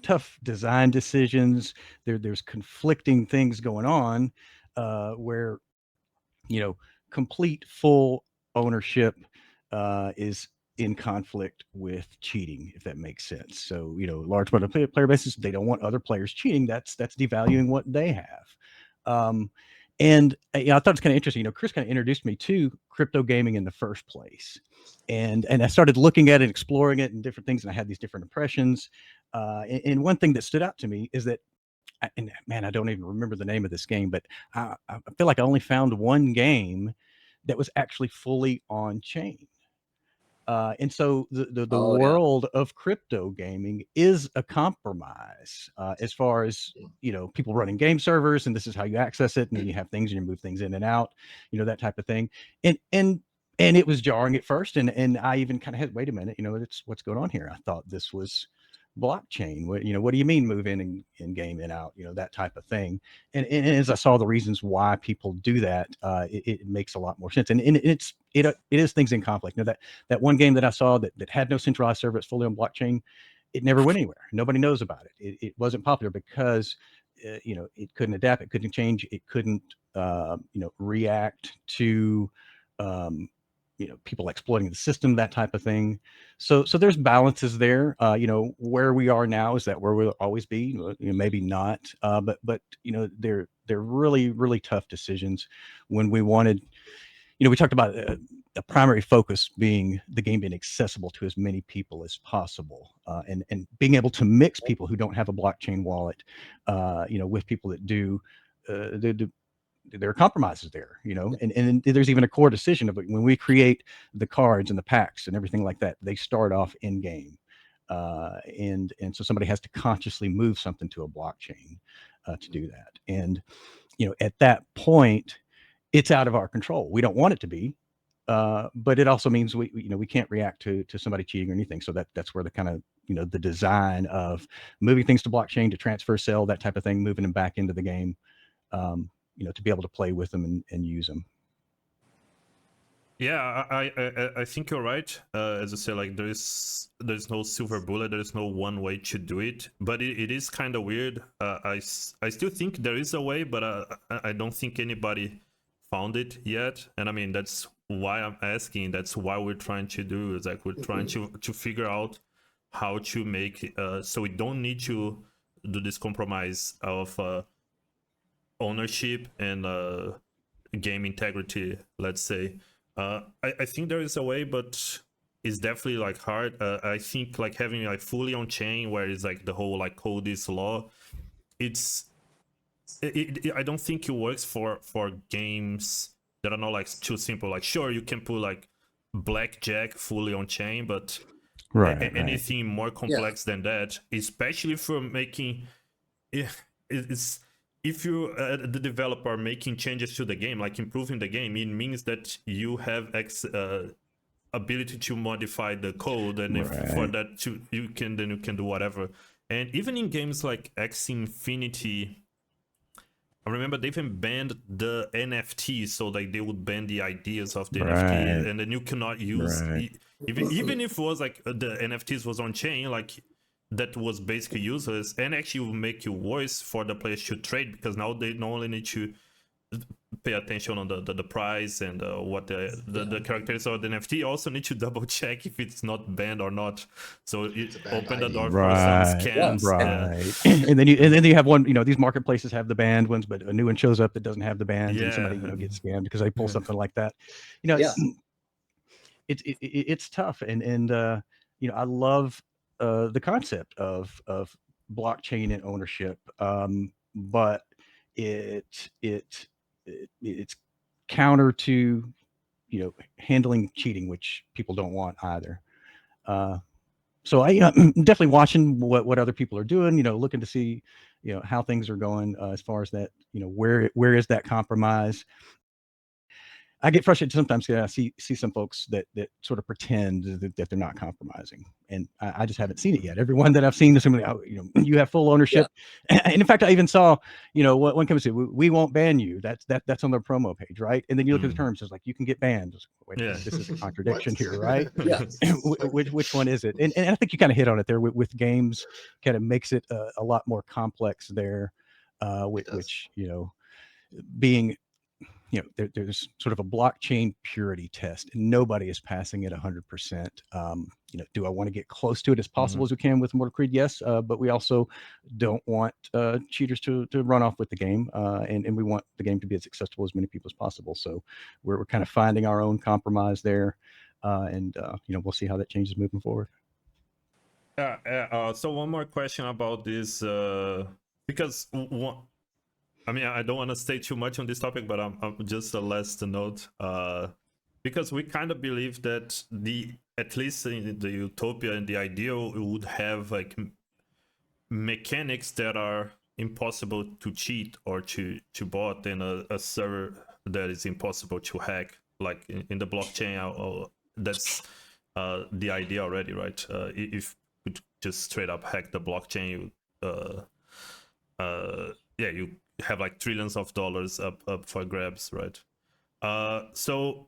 tough design decisions. There's conflicting things going on, where, you know, complete full ownership is in conflict with cheating, if that makes sense. So, you know, large player bases, they don't want other players cheating. That's devaluing what they have. And I thought it's kind of interesting. You know, Chris kind of introduced me to crypto gaming in the first place, and I started looking at it, exploring it, and different things, and I had these different impressions. And one thing that stood out to me is that, and man, I don't even remember the name of this game, but I feel like I only found one game that was actually fully on chain. And so the Oh yeah. world of crypto gaming is a compromise, as far as, you know, people running game servers, and this is how you access it, and then you have things and you move things in and out, you know, that type of thing. And it was jarring at first, and I even kind of had, wait a minute, you know, it's what's going on here. I thought this was blockchain. What, you know, what do you mean move in and game in out, you know, that type of thing. And as I saw the reasons why people do that, it makes a lot more sense. And it is things in conflict. You know, that one game that I saw that had no centralized server, it's fully on blockchain, it never went anywhere. Nobody knows about it. It wasn't popular because, you know, it couldn't adapt, it couldn't change, it couldn't, you know, react to, you know, people exploiting the system, that type of thing. So there's balances there. You know, where we are now, is that where we'll always be? You know, maybe not. But you know, they're really tough decisions. When we wanted, you know, we talked about the primary focus being the game being accessible to as many people as possible, and being able to mix people who don't have a blockchain wallet, you know, with people that do. There are compromises there, you know, and there's even a core decision of it. When we create the cards and the packs and everything like that, they start off in game, and so somebody has to consciously move something to a blockchain to do that. And, you know, at that point, it's out of our control. We don't want it to be, but it also means you know, we can't react to somebody cheating or anything. So that's where the kind of, you know, the design of moving things to blockchain, to transfer, sell, that type of thing, moving them back into the game, you know, to be able to play with them and use them. Yeah, I think you're right. As I said, like there's no silver bullet. There's no one way to do it. But it is kind of weird. I still think there is a way, but I don't think anybody found it yet. And I mean, that's why I'm asking. That's why we're trying to do. Is like we're trying to figure out how to make so we don't need to do this compromise of ownership and game integrity, let's say. I think there is a way, but it's definitely like hard. I think like having like fully on chain, where it's like the whole like code is law, I don't think it works for games that are not like too simple. Like sure, you can put like blackjack fully on chain, but anything more complex than that, especially for making it's if you the developer making changes to the game, like improving the game, it means that you have ability to modify the code, and if for that you can do whatever. And even in games like Axie Infinity, I remember they even banned the NFT, so like they would ban the ideas of the NFT, and then you cannot use even if it was like the NFTs was on chain, like that was basically useless, and actually will make you worse for the players to trade, because now they not only need to pay attention on the price and what the characters of the NFT, also need to double check if it's not banned or not, so it open the door for some scams. And then you have one, you know, these marketplaces have the banned ones, but a new one shows up that doesn't have the bans, and somebody, you know, gets scammed because they pull something like that. You know, it's tough, and you know, I love the concept of blockchain and ownership, but it's counter to, you know, handling cheating, which people don't want either. So I, you know, definitely watching what other people are doing, you know, looking to see, you know, how things are going, as far as that, you know, where is that compromise. I get frustrated sometimes. I see some folks that sort of pretend that they're not compromising, and I just haven't seen it yet. Everyone that I've seen is somebody, you have full ownership. Yeah. And in fact, I even saw, one company said, we won't ban you. That's on their promo page, right? And then you look at the terms, it's like you can get banned. Like, wait, Yeah. this is a contradiction here, right? Yeah. Which one is it? And I think you kind of hit on it there with games. Kind of makes it a lot more complex there, which being. There's sort of a blockchain purity test, and nobody is passing it 100%. Do I want to get close to it as possible as we can with Immortal Creed? Yes, but we also don't want cheaters to run off with the game, and we want the game to be as accessible as many people as possible. So we're kind of finding our own compromise there, and we'll see how that changes moving forward. So one more question about this, because I don't want to stay too much on this topic, but I'm just a last note, because we kind of believe that at least in the utopia and the ideal, we would have like mechanics that are impossible to cheat or to bot in a server that is impossible to hack, like in the blockchain. That's the idea already, right? If you could just straight up hack the blockchain, you have like trillions of dollars up for grabs, right? So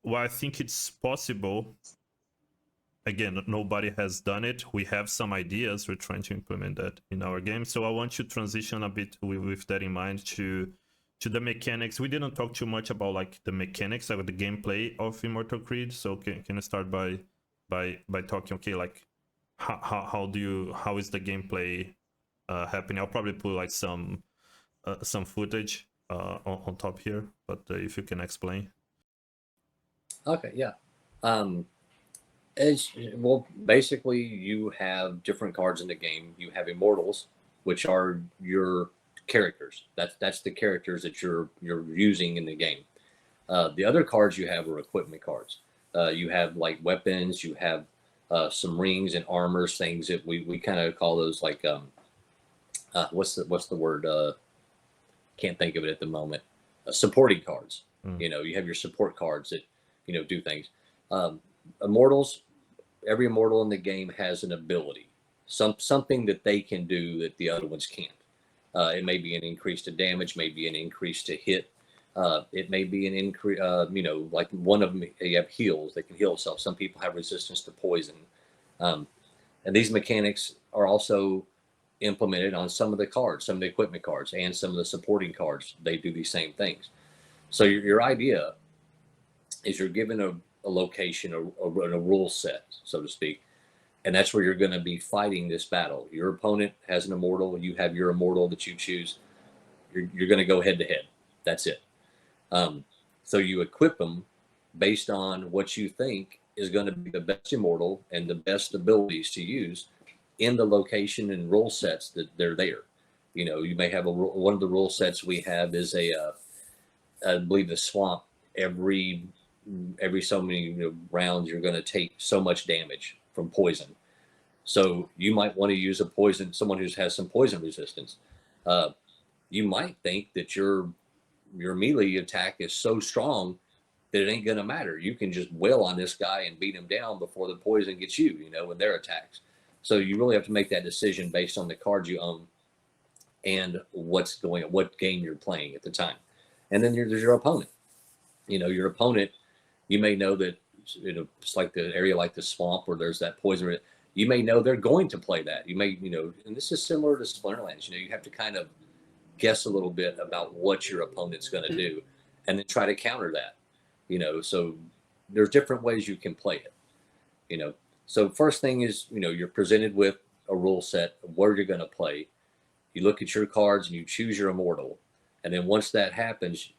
while I think it's possible, again, nobody has done it. We have some ideas. We're trying to implement that in our game. So I want to transition a bit with that in mind to the mechanics. We didn't talk too much about like the mechanics of the gameplay of Immortal Creed. So can I start by talking, okay, like how is the gameplay happening? I'll probably put like some footage on top here, but if you can explain. Okay, yeah. Basically, you have different cards in the game. You have immortals, which are your characters. That's the characters that you're using in the game. The other cards you have are equipment cards. You have like weapons. You have some rings and armors, things that we kind of call those like what's the word? Can't think of it at the moment. Supporting cards. You have your support cards that do things. Immortals, every immortal in the game has an ability, something that they can do that the other ones can't. It may be an increase to damage, maybe an increase to hit. It may be an increase, like one of them, you have heals, they can heal themselves. Some people have resistance to poison. And these mechanics are also implemented on some of the cards, some of the equipment cards, and some of the supporting cards. They do these same things. So your idea is you're given a location, a rule set, so to speak, and that's where you're going to be fighting this battle. Your opponent has an immortal, you have your immortal that you choose. You're going to go head to head. That's it. So you equip them based on what you think is going to be the best immortal and the best abilities to use in the location and rule sets that they're there. You may have one of the rule sets we have is I believe the swamp. Every so many rounds, you're going to take so much damage from poison. So you might want to use someone who has some poison resistance. You might think that your melee attack is so strong that it ain't going to matter. You can just wail on this guy and beat him down before the poison gets you, with their attacks. So you really have to make that decision based on the cards you own and what game you're playing at the time. And then there's your opponent. Your opponent, you may know that it's like the area like the swamp where there's that poison. You may know they're going to play that. You may, and this is similar to Splinterlands. You have to kind of guess a little bit about what your opponent's going to do and then try to counter that. So there's different ways you can play it. So first thing is, you're presented with a rule set of where you're going to play. You look at your cards and you choose your immortal. And then once that happens,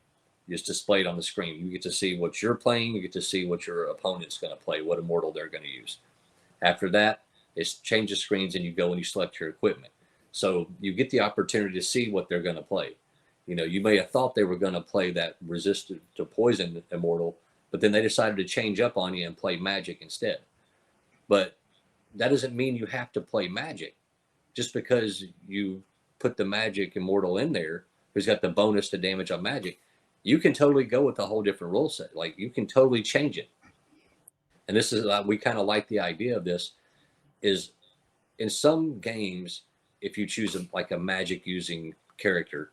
it's displayed on the screen. You get to see what you're playing. You get to see what your opponent's going to play, what immortal they're going to use. After that, it changes screens and you go and you select your equipment. So you get the opportunity to see what they're going to play. You may have thought they were going to play that resistant to poison immortal, but then they decided to change up on you and play magic instead. But that doesn't mean you have to play magic. Just because you put the magic immortal in there, who's got the bonus to damage on magic, you can totally go with a whole different rule set. Like you can totally change it. And this is we kind of like the idea of this is in some games, if you choose like a magic using character,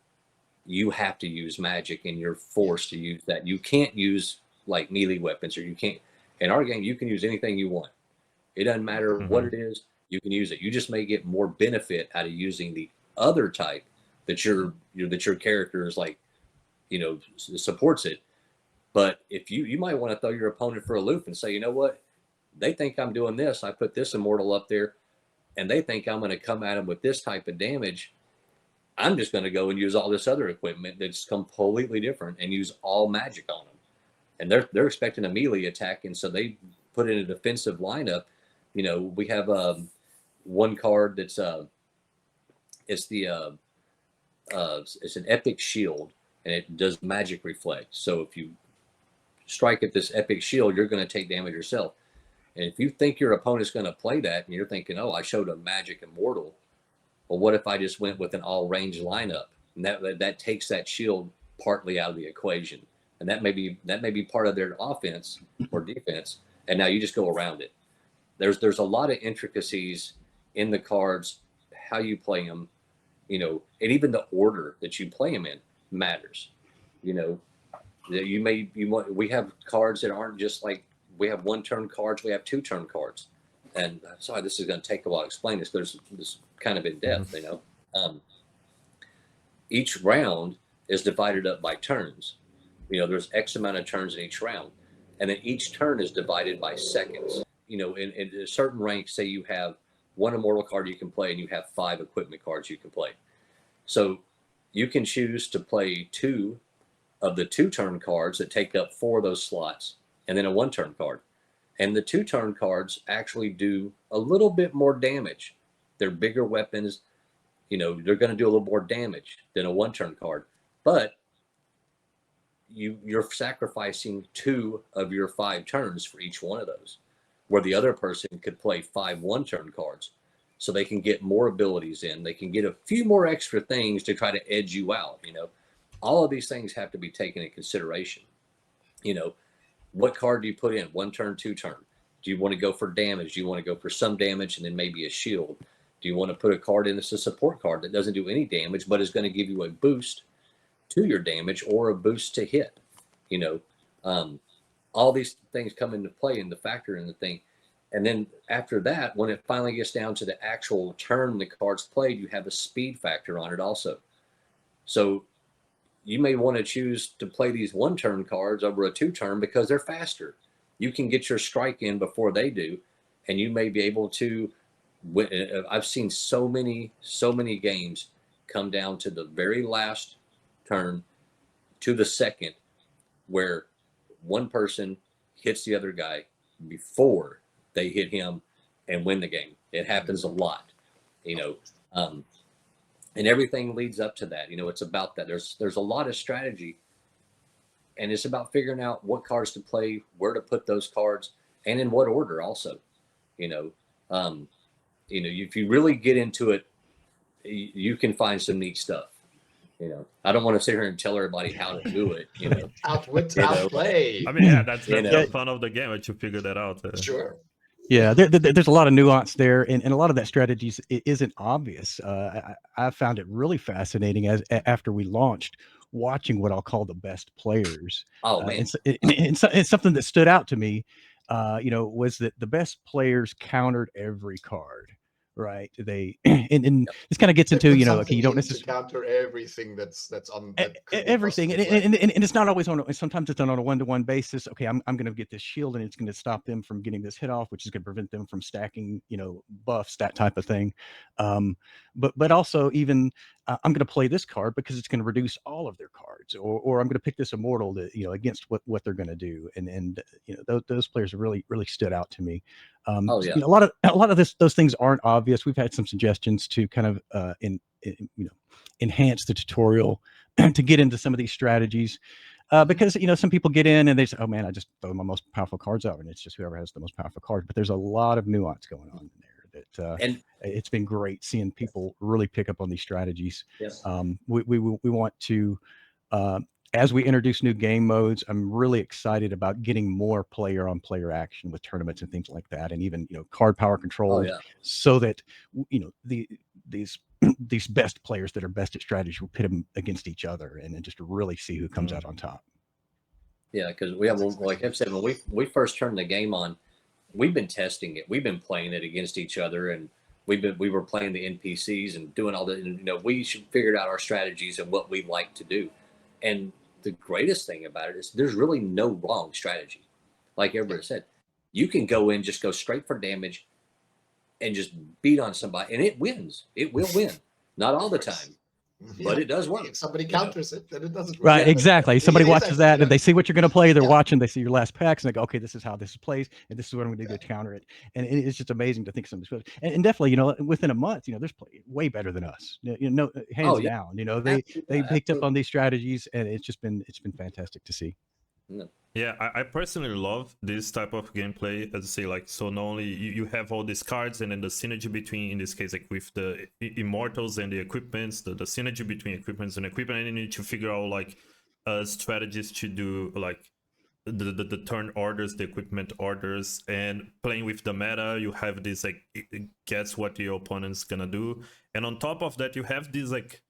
you have to use magic and you're forced to use that. You can't use like melee weapons, or you can't. In our game, you can use anything you want. It doesn't matter what it is, you can use it. You just may get more benefit out of using the other type that your character is like, supports it. But if you might want to throw your opponent for a loop and say, you know what, they think I'm doing this. I put this immortal up there, and they think I'm going to come at them with this type of damage. I'm just going to go and use all this other equipment that's completely different and use all magic on them. And they're expecting a melee attack, and so they put in a defensive lineup. We have one card that's it's an epic shield, and it does magic reflect. So if you strike at this epic shield, you're going to take damage yourself. And if you think your opponent's going to play that, and you're thinking, oh, I showed a magic immortal, well, what if I just went with an all range lineup? And that takes that shield partly out of the equation, and that may be part of their offense or defense. And now you just go around it. There's a lot of intricacies in the cards, how you play them, and even the order that you play them in matters. We have cards that aren't just like, we have 1-turn cards, we have 2-turn cards. And sorry, this is going to take a while to explain this, but it's kind of in depth, Each round is divided up by turns. There's X amount of turns in each round. And then each turn is divided by seconds. In a certain rank, say you have 1 immortal card you can play and you have 5 equipment cards you can play. So you can choose to play 2 of the 2-turn cards that take up 4 of those slots, and then a 1-turn card. And the 2-turn cards actually do a little bit more damage. They're bigger weapons. They're going to do a little more damage than a 1-turn card. But you're sacrificing 2 of your 5 turns for each one of those, where the other person could play 5 1-turn cards. So they can get more abilities in. They can get a few more extra things to try to edge you out. All of these things have to be taken into consideration. What card do you put in? 1-turn, 2-turn? Do you want to go for damage? Do you want to go for some damage and then maybe a shield? Do you want to put a card in that's a support card that doesn't do any damage, but is going to give you a boost to your damage or a boost to hit? All these things come into play in the factor in the thing. And then after that, when it finally gets down to the actual turn the card's played, you have a speed factor on it also. So you may want to choose to play these 1-turn cards over a 2-turn because they're faster. You can get your strike in before they do, and you may be able to win. I've seen so many games come down to the very last turn to the second, where one person hits the other guy before they hit him and win the game. It happens a lot, and everything leads up to that. It's about that. There's a lot of strategy, and it's about figuring out what cards to play, where to put those cards, and in what order also. If you really get into it, you can find some neat stuff. I don't want to sit here and tell everybody how to do it. Outwit, outplay. I mean, yeah, that's the fun of the game, that you figure that out. Sure. Yeah, there's a lot of nuance there, and a lot of that strategies isn't obvious. I found it really fascinating after we launched, watching what I'll call the best players. Oh man, and something that stood out to me, was that the best players countered every card. Right. They and this kind of gets into, okay, you don't necessarily counter everything that's on that everything. And it's not always sometimes it's done on a 1-to-1 basis. Okay, I'm going to get this shield and it's going to stop them from getting this hit off, which is going to prevent them from stacking, buffs, that type of thing. But also even I'm going to play this card because it's going to reduce all of their cards, or I'm going to pick this immortal that, against what they're going to do. And those players really stood out to me. A lot of those things aren't obvious. We've had some suggestions to kind of enhance the tutorial to get into some of these strategies, because some people get in and they say, oh man, I just throw my most powerful cards out, and it's just whoever has the most powerful card. But there's a lot of nuance going on in there that it's been great seeing people really pick up on these strategies. Yes. We want to as we introduce new game modes, I'm really excited about getting more player on player action with tournaments and things like that, and even card power controls, so that these these best players that are best at strategy will pit them against each other and then just really see who comes out on top. Yeah, because we have, like I've said, when we first turned the game on, we've been testing it. We've been playing it against each other, and we were playing the NPCs and doing all that. And we figured out our strategies and what we like to do. And the greatest thing about it is there's really no wrong strategy. Like everybody said, you can go in, just go straight for damage, and just beat on somebody, and it wins. It will win. Not all the time, but it does work. If somebody counters it, then it doesn't work. Right, exactly. Somebody watches that and they see what you're going to play. They're watching, they see your last packs, and they go, okay, this is how this plays, and this is what I'm going to do to counter it. And it's just amazing to think something. And definitely, within a month, there's way better than us. Hands down. They picked up on these strategies, and it's been fantastic to see. Yeah, I personally love this type of gameplay. As I say, like, so not only you have all these cards, and then the synergy between, in this case, like with the immortals and the equipments, the synergy between equipments and equipment, and you need to figure out like strategies to do, like the turn orders, the equipment orders, and playing with the meta. You have this like guess what your opponent's gonna do, and on top of that, you have this like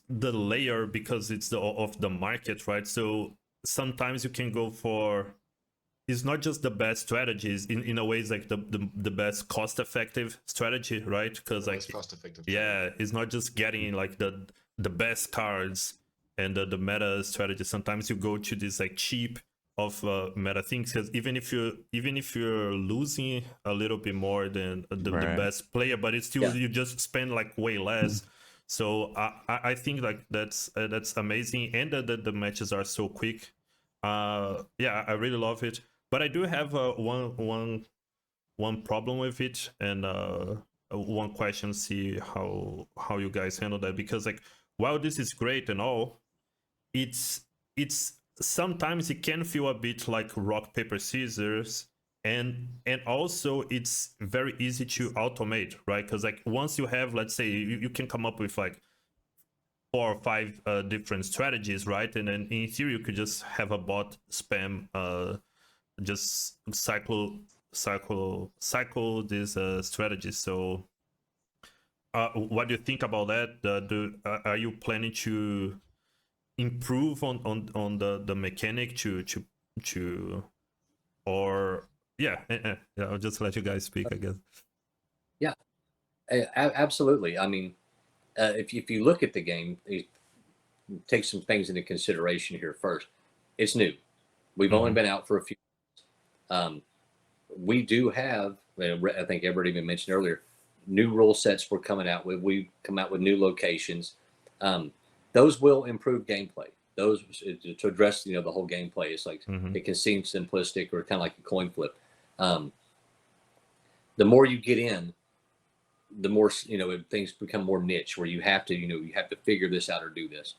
the layer, because it's of the market, right? So sometimes you can go for, it's not just the best strategies, in a way it's like the best cost-effective strategy, right? Because like cost-effective, it's not just getting like the best cards and the meta strategy. Sometimes you go to this like cheap of meta things, because even if you're losing a little bit more than the best player, but it's still you just spend like way less. So I think like that's amazing, and the matches are so quick. Yeah, I really love it, but I do have one problem with it, and one question. See how you guys handle that, because like while this is great and all, it's sometimes it can feel a bit like rock paper scissors. And also it's very easy to automate, right? Because like once you have, let's say you can come up with like 4 or 5 different strategies, right? And then in theory you could just have a bot spam, just cycle these strategies. So what do you think about that? Are you planning to improve on the mechanic to or yeah, I'll just let you guys speak, I guess. Yeah, absolutely. I mean, if you look at the game, take some things into consideration here first. It's new. We've only been out for a few months. We do have, I think everybody even mentioned earlier, new rule sets we're coming out with. We come out with new locations. Those will improve gameplay. Those to address the whole gameplay. It's like it can seem simplistic or kind of like a coin flip. The more you get in, the more things become more niche, where you have to figure this out or do this.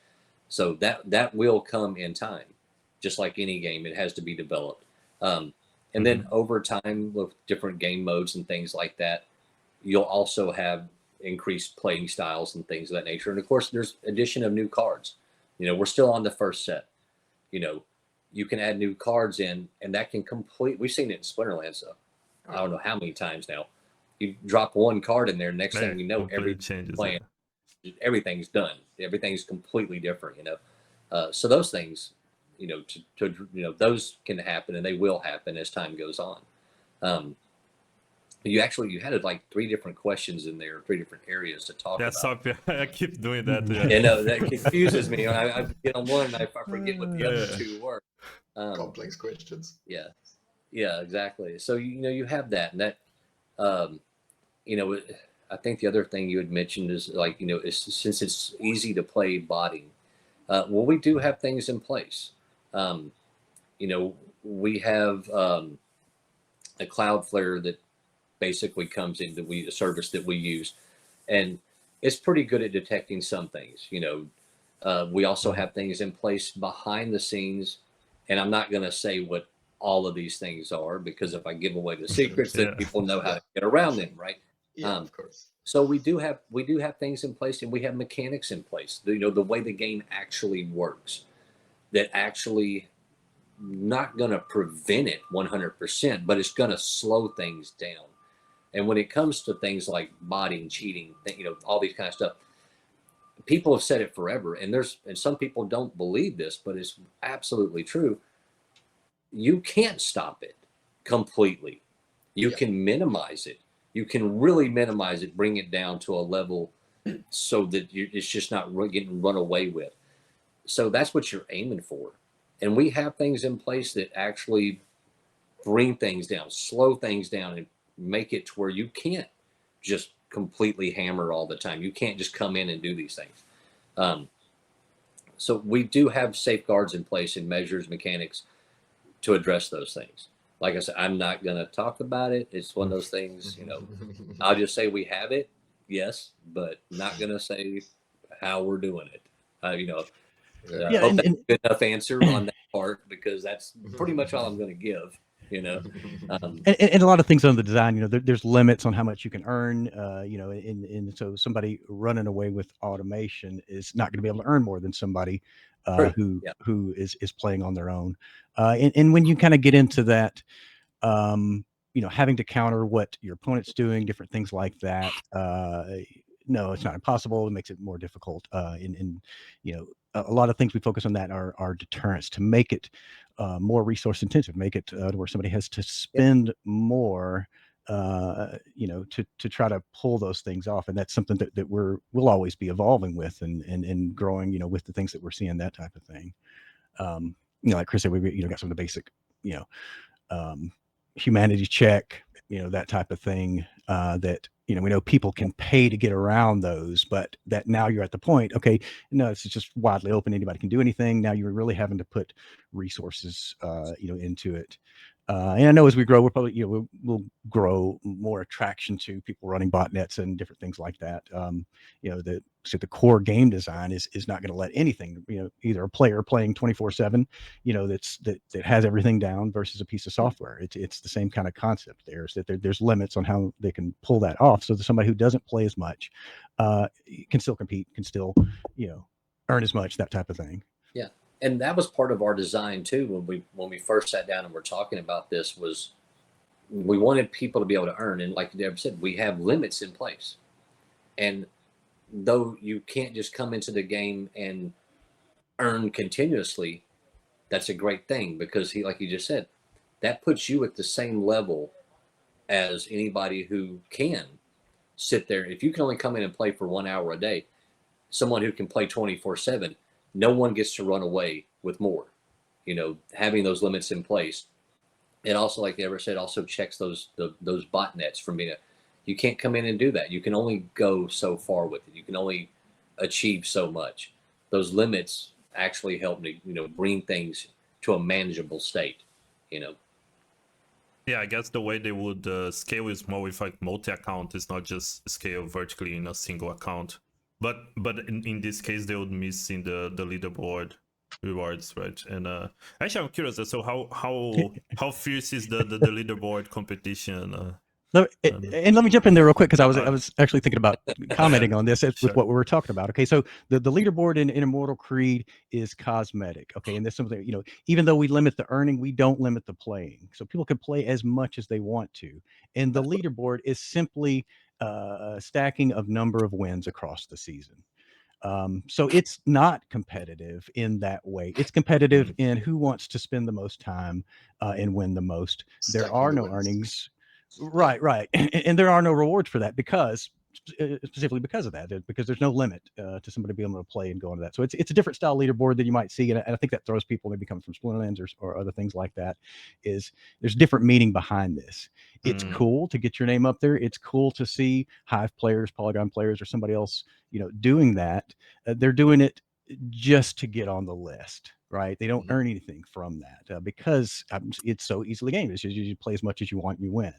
So that will come in time, just like any game. It has to be developed, and then over time with different game modes and things like that, you'll also have increased playing styles and things of that nature. And of course, there's addition of new cards. We're still on the first set. You can add new cards in, and that can we've seen it in Splinterland, so I don't know how many times now. You drop one card in there, next thing you know, everything's done. Everything's completely different, so those things, those can happen, and they will happen as time goes on. You had like 3 different questions in there, 3 different areas to talk about. Sorry, I keep doing that. That confuses me. I get on one and I forget what the other 2 were. Complex questions. Yeah, exactly. So you have that, and that I think the other thing you had mentioned is like since it's easy to play botting. Well, we do have things in place. We have a Cloudflare that basically comes in, a service that we use, and it's pretty good at detecting some things. We also have things in place behind the scenes, and I'm not going to say what all of these things are, because if I give away the secrets, then people know how to get around them, right? Of course. So we do have things in place, and we have mechanics in place. The way the game actually works. that actually not going to prevent it 100%, but it's going to slow things down. And when it comes to things like botting, cheating, all these kind of stuff, people have said it forever, and some people don't believe this, but it's absolutely true. You can't stop it completely. You can minimize it. You can really minimize it, bring it down to a level so that it's just not getting run away with. So that's what you're aiming for. And we have things in place that actually bring things down, slow things down, and make it to where you can't just completely hammer all the time. You can't just come in and do these things. So we do have safeguards in place and measures, mechanics to address those things. Like I said, I'm not going to talk about it. It's one of those things, I'll just say we have it, yes, but not going to say how we're doing it. I hope that's a good enough answer on that part, because that's pretty much all I'm going to give. And a lot of things on the design, there's limits on how much you can earn, and so somebody running away with automation is not going to be able to earn more than somebody who is playing on their own. And when you kind of get into that, having to counter what your opponent's doing, different things like that. No, it's not impossible. It makes it more difficult. And a lot of things we focus on that are deterrents to make it more resource intensive, make it to where somebody has to spend more, to try to pull those things off. And that's something that we'll always be evolving with and growing, with the things that we're seeing, that type of thing. Like Chris said, we got some of the basic, humanity check, that type of thing, that, we know people can pay to get around those, but that now you're at the point, okay, no, it's just widely open. Anybody can do anything. Now you're really having to put resources, into it. And I know as we grow, we're probably, we'll grow more attraction to people running botnets and different things like that. The core game design is not going to let anything, either a player playing 24/7, that has everything down versus a piece of software. It's the same kind of concept there, is that there's limits on how they can pull that off. So that somebody who doesn't play as much can still compete, can still, earn as much, that type of thing. Yeah. And that was part of our design too, when we first sat down and we're talking about this, was we wanted people to be able to earn. And like Deb said, we have limits in place. And though you can't just come into the game and earn continuously, that's a great thing, because like you just said, that puts you at the same level as anybody who can sit there. If you can only come in and play for 1 hour a day, someone who can play 24/7, no one gets to run away with more. Having those limits in place. And also, like Deborah said, also checks those botnets from being you can't come in and do that. You can only go so far with it. You can only achieve so much. Those limits actually help me, bring things to a manageable state, Yeah, I guess the way they would scale is more with like multi-account. It's not just scale vertically in a single account. But in this case, they would miss in the leaderboard rewards, right? And actually, I'm curious. So how fierce is the leaderboard competition? And let me jump in there real quick, because I was actually thinking about commenting on this with what we were talking about. Okay, so the leaderboard in Immortal Creed is cosmetic. Okay, and this something, even though we limit the earning, we don't limit the playing. So people can play as much as they want to. And the leaderboard is simply a stacking of number of wins across the season. So it's not competitive in that way. It's competitive in who wants to spend the most time and win the most. There are no earnings. Right. And there are no rewards for that, because specifically because of that, because there's no limit to somebody being able to play and go into that. So it's a different style leaderboard than you might see. And I think that throws people, maybe coming from Splinterlands or other things like that, is there's different meaning behind this. It's cool to get your name up there. It's cool to see Hive players, Polygon players, or somebody else, doing that. They're doing it just to get on the list, right? They don't earn anything from that because it's so easily gamed. It's just you play as much as you want, you win.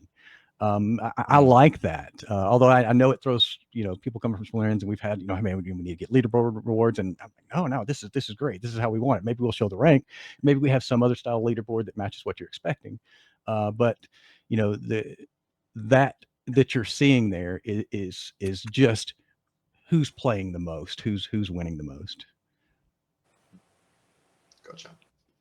I like that. Although I know it throws, people coming from Splinterlands, and we've had, we need to get leaderboard rewards, and I'm like, no, this is great. This is how we want it. Maybe we'll show the rank. Maybe we have some other style leaderboard that matches what you're expecting. But that you're seeing there is just who's playing the most, who's winning the most. Gotcha.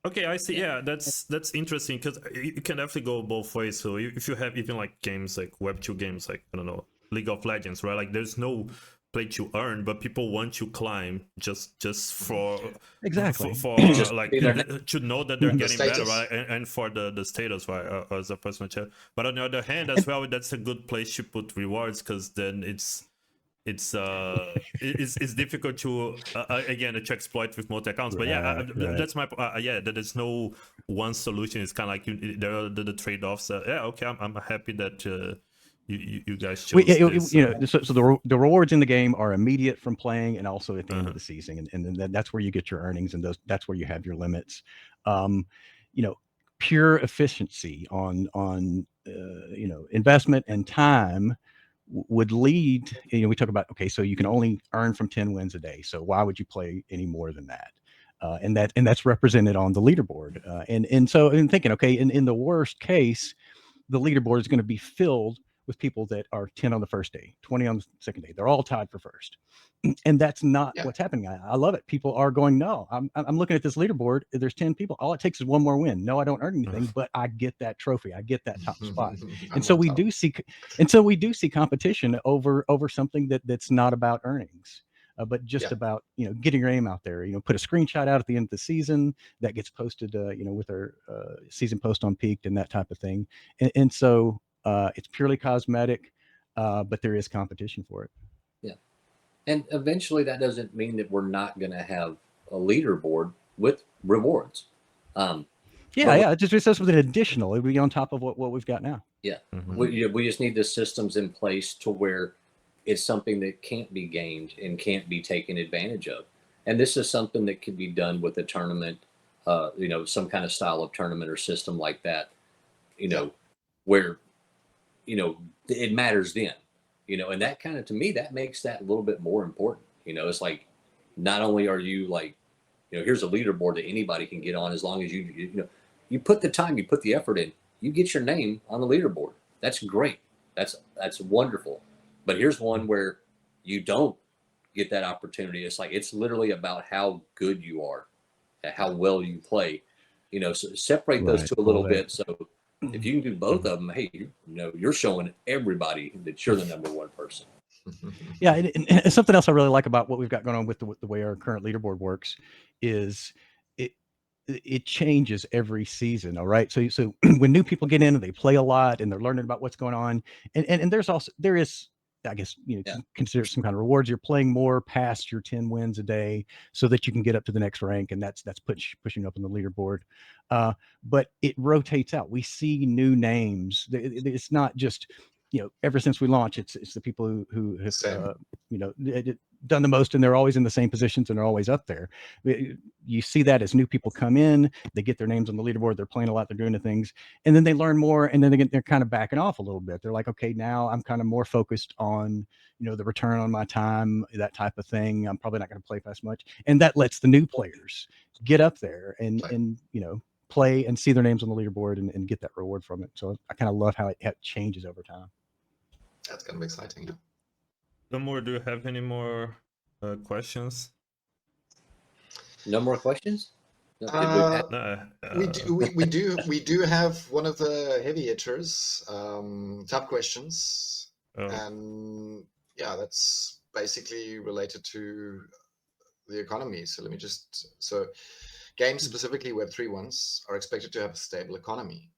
Okay, I see. Yeah, that's interesting because you can definitely go both ways. So if you have even like games like Web2 games, like I don't know, League of Legends, right? Like there's no play to earn, but people want to climb just for Exactly. Just like be there. to know that they're The getting better, status. right? And for the status, right? As a personal chat. But on the other hand, as well, that's a good place to put rewards because then it's difficult to again to exploit with multi accounts. But yeah, Right. that's my yeah. There's no one solution. It's kind of like there are the trade offs. Yeah, okay. I'm happy that you guys chose this. So the rewards in the game are immediate from playing, and also at the end of the season, and then that's where you get your earnings, and that's where you have your limits. Pure efficiency on investment and time would lead. We talk about, okay, so you can only earn from 10 wins a day, so why would you play any more than that? And that's represented on the leaderboard. And so I'm thinking, okay, in the worst case, the leaderboard is going to be filled with people that are 10 on the first day, 20 on the second day. They're all tied for first. And that's not what's happening. I love it. People are going, no, I'm looking at this leaderboard. There's 10 people. All it takes is one more win. No, I don't earn anything, but I get that trophy. I get that top spot. And so we do see competition over something that's not about earnings. But just about getting your name out there. Put a screenshot out at the end of the season that gets posted, with our season post on Peaked and that type of thing. And so it's purely cosmetic, but there is competition for it. Yeah, and eventually that doesn't mean that we're not going to have a leaderboard with rewards. It's just something additional. It would be on top of what we've got now. Yeah, we just need the systems in place to where it's something that can't be gamed and can't be taken advantage of. And this is something that can be done with a tournament, some kind of style of tournament or system like that, where, it matters then, and that kind of, to me, that makes that a little bit more important. It's like, not only are you like, here's a leaderboard that anybody can get on as long as you put the time, you put the effort in, you get your name on the leaderboard. That's great. That's wonderful. But here's one where you don't get that opportunity. It's like, it's literally about how good you are, how well you play, so separate those two a little bit. So if you can do both of them, hey, you're showing everybody that you're the number one person. Yeah. And something else I really like about what we've got going on with the way our current leaderboard works is it changes every season. All right. So when new people get in and they play a lot and they're learning about what's going on, and there is, I guess, consider some kind of rewards. You're playing more past your 10 wins a day so that you can get up to the next rank. And that's pushing up on the leaderboard. But it rotates out. We see new names. It's not just, ever since we launched, it's the people who have, done the most, and they're always in the same positions and they're always up there. You see that as new people come in, they get their names on the leaderboard, they're playing a lot, they're doing the things, and then they learn more, and then they're kind of backing off a little bit. They're like, okay, now I'm kind of more focused on, the return on my time, that type of thing. I'm probably not going to play as much. And that lets the new players get up there and play and see their names on the leaderboard and get that reward from it. So I kind of love how it changes over time. That's going to be exciting. No more. Do you have any more questions? No more questions? We do have one of the heavy hitters, top questions, and that's basically related to the economy. So let me games, specifically Web3 ones, are expected to have a stable economy.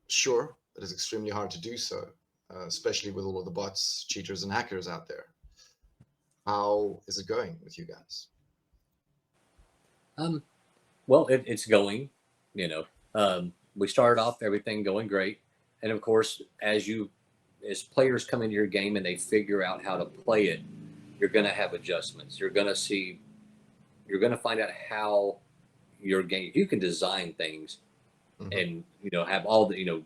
Sure, it is extremely hard to do so, especially with all of the bots, cheaters, and hackers out there. How is it going with you guys? Well, it's going. We started off everything going great, and of course, as players come into your game and they figure out how to play it, you're going to have adjustments. You're going to find out how your game. You can design things, and have all the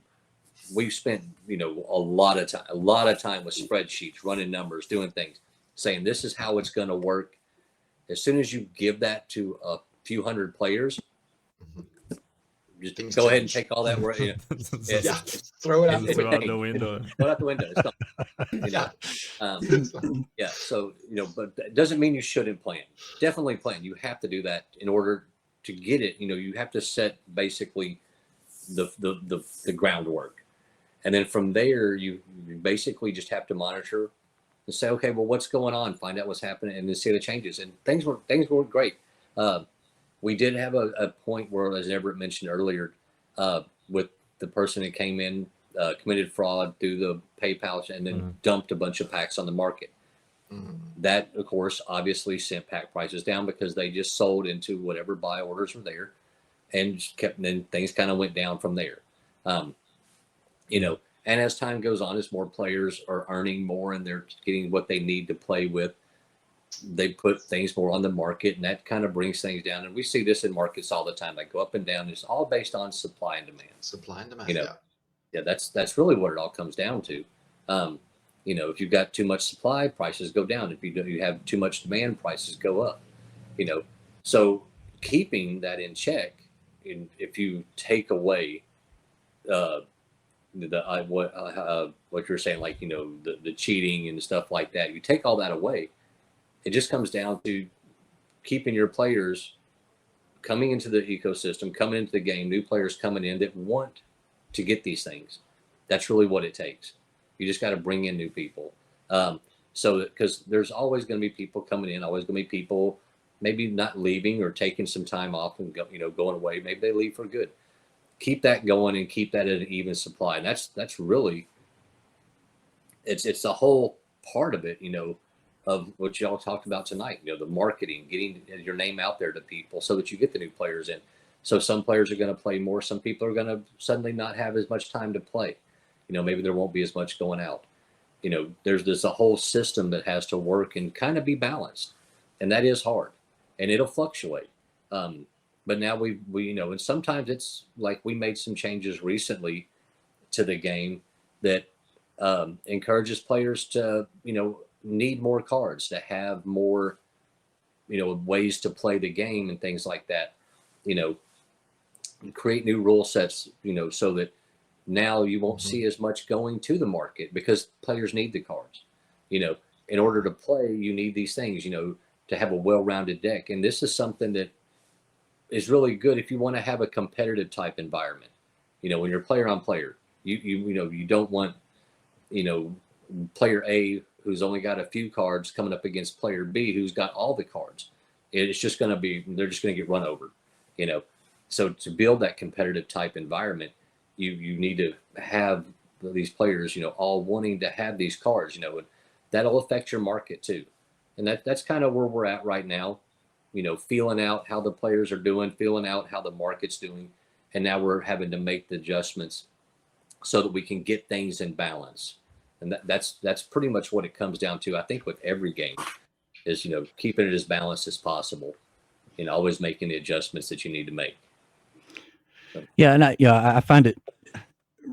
we've spent a lot of time with spreadsheets, running numbers, doing things, saying this is how it's going to work. As soon as you give that to a few hundred players, just go ahead and take all that work. Throw it out the window. Throw it out the window. So but that doesn't mean you shouldn't plan. Definitely plan. You have to do that in order to get it, you have to set basically the groundwork. And then from there, you basically just have to monitor and say, okay, well, what's going on? Find out what's happening and then see the changes. And things were great. We did have a point where, as Everett mentioned earlier, with the person that came in, committed fraud through the PayPal and then dumped a bunch of packs on the market. That, of course, obviously sent pack prices down because they just sold into whatever buy orders were there and then things kind of went down from there. And as time goes on, as more players are earning more and they're getting what they need to play with, they put things more on the market, and that kind of brings things down. And we see this in markets all the time. They go up and down. It's all based on supply and demand. Supply and demand, yeah, that's really what it all comes down to. If you've got too much supply, prices go down. If you have too much demand, prices go up. So keeping that in check, if you take away what you're saying, like the cheating and stuff like that, you take all that away, it just comes down to keeping your players coming into the ecosystem, coming into the game, new players coming in that want to get these things. That's really what it takes. You just got to bring in new people. Because there's always going to be people coming in, always going to be people maybe not leaving or taking some time off and going away. Maybe they leave for good. Keep that going and keep that at an even supply. And that's really, it's the whole part of it, of what y'all talked about tonight, the marketing, getting your name out there to people so that you get the new players in. So some players are going to play more. Some people are going to suddenly not have as much time to play. Maybe there won't be as much going out. There's a whole system that has to work and kind of be balanced. And that is hard. And it'll fluctuate. But now we and sometimes it's like we made some changes recently to the game that encourages players to, need more cards, to have more, ways to play the game and things like that. Create new rule sets, so that now you won't see as much going to the market because players need the cards. In order to play, you need these things, to have a well-rounded deck. And this is something that is really good if you want to have a competitive type environment. When you're player on player, you don't want, player A who's only got a few cards coming up against player B who's got all the cards. It's just going to be, they're just going to get run over, So to build that competitive type environment, you need to have these players, all wanting to have these cards, and that'll affect your market too. And that's kind of where we're at right now, feeling out how the players are doing, feeling out how the market's doing. And now we're having to make the adjustments so that we can get things in balance. And that's pretty much what it comes down to, I think, with every game is, keeping it as balanced as possible and always making the adjustments that you need to make. So. Yeah. And I find it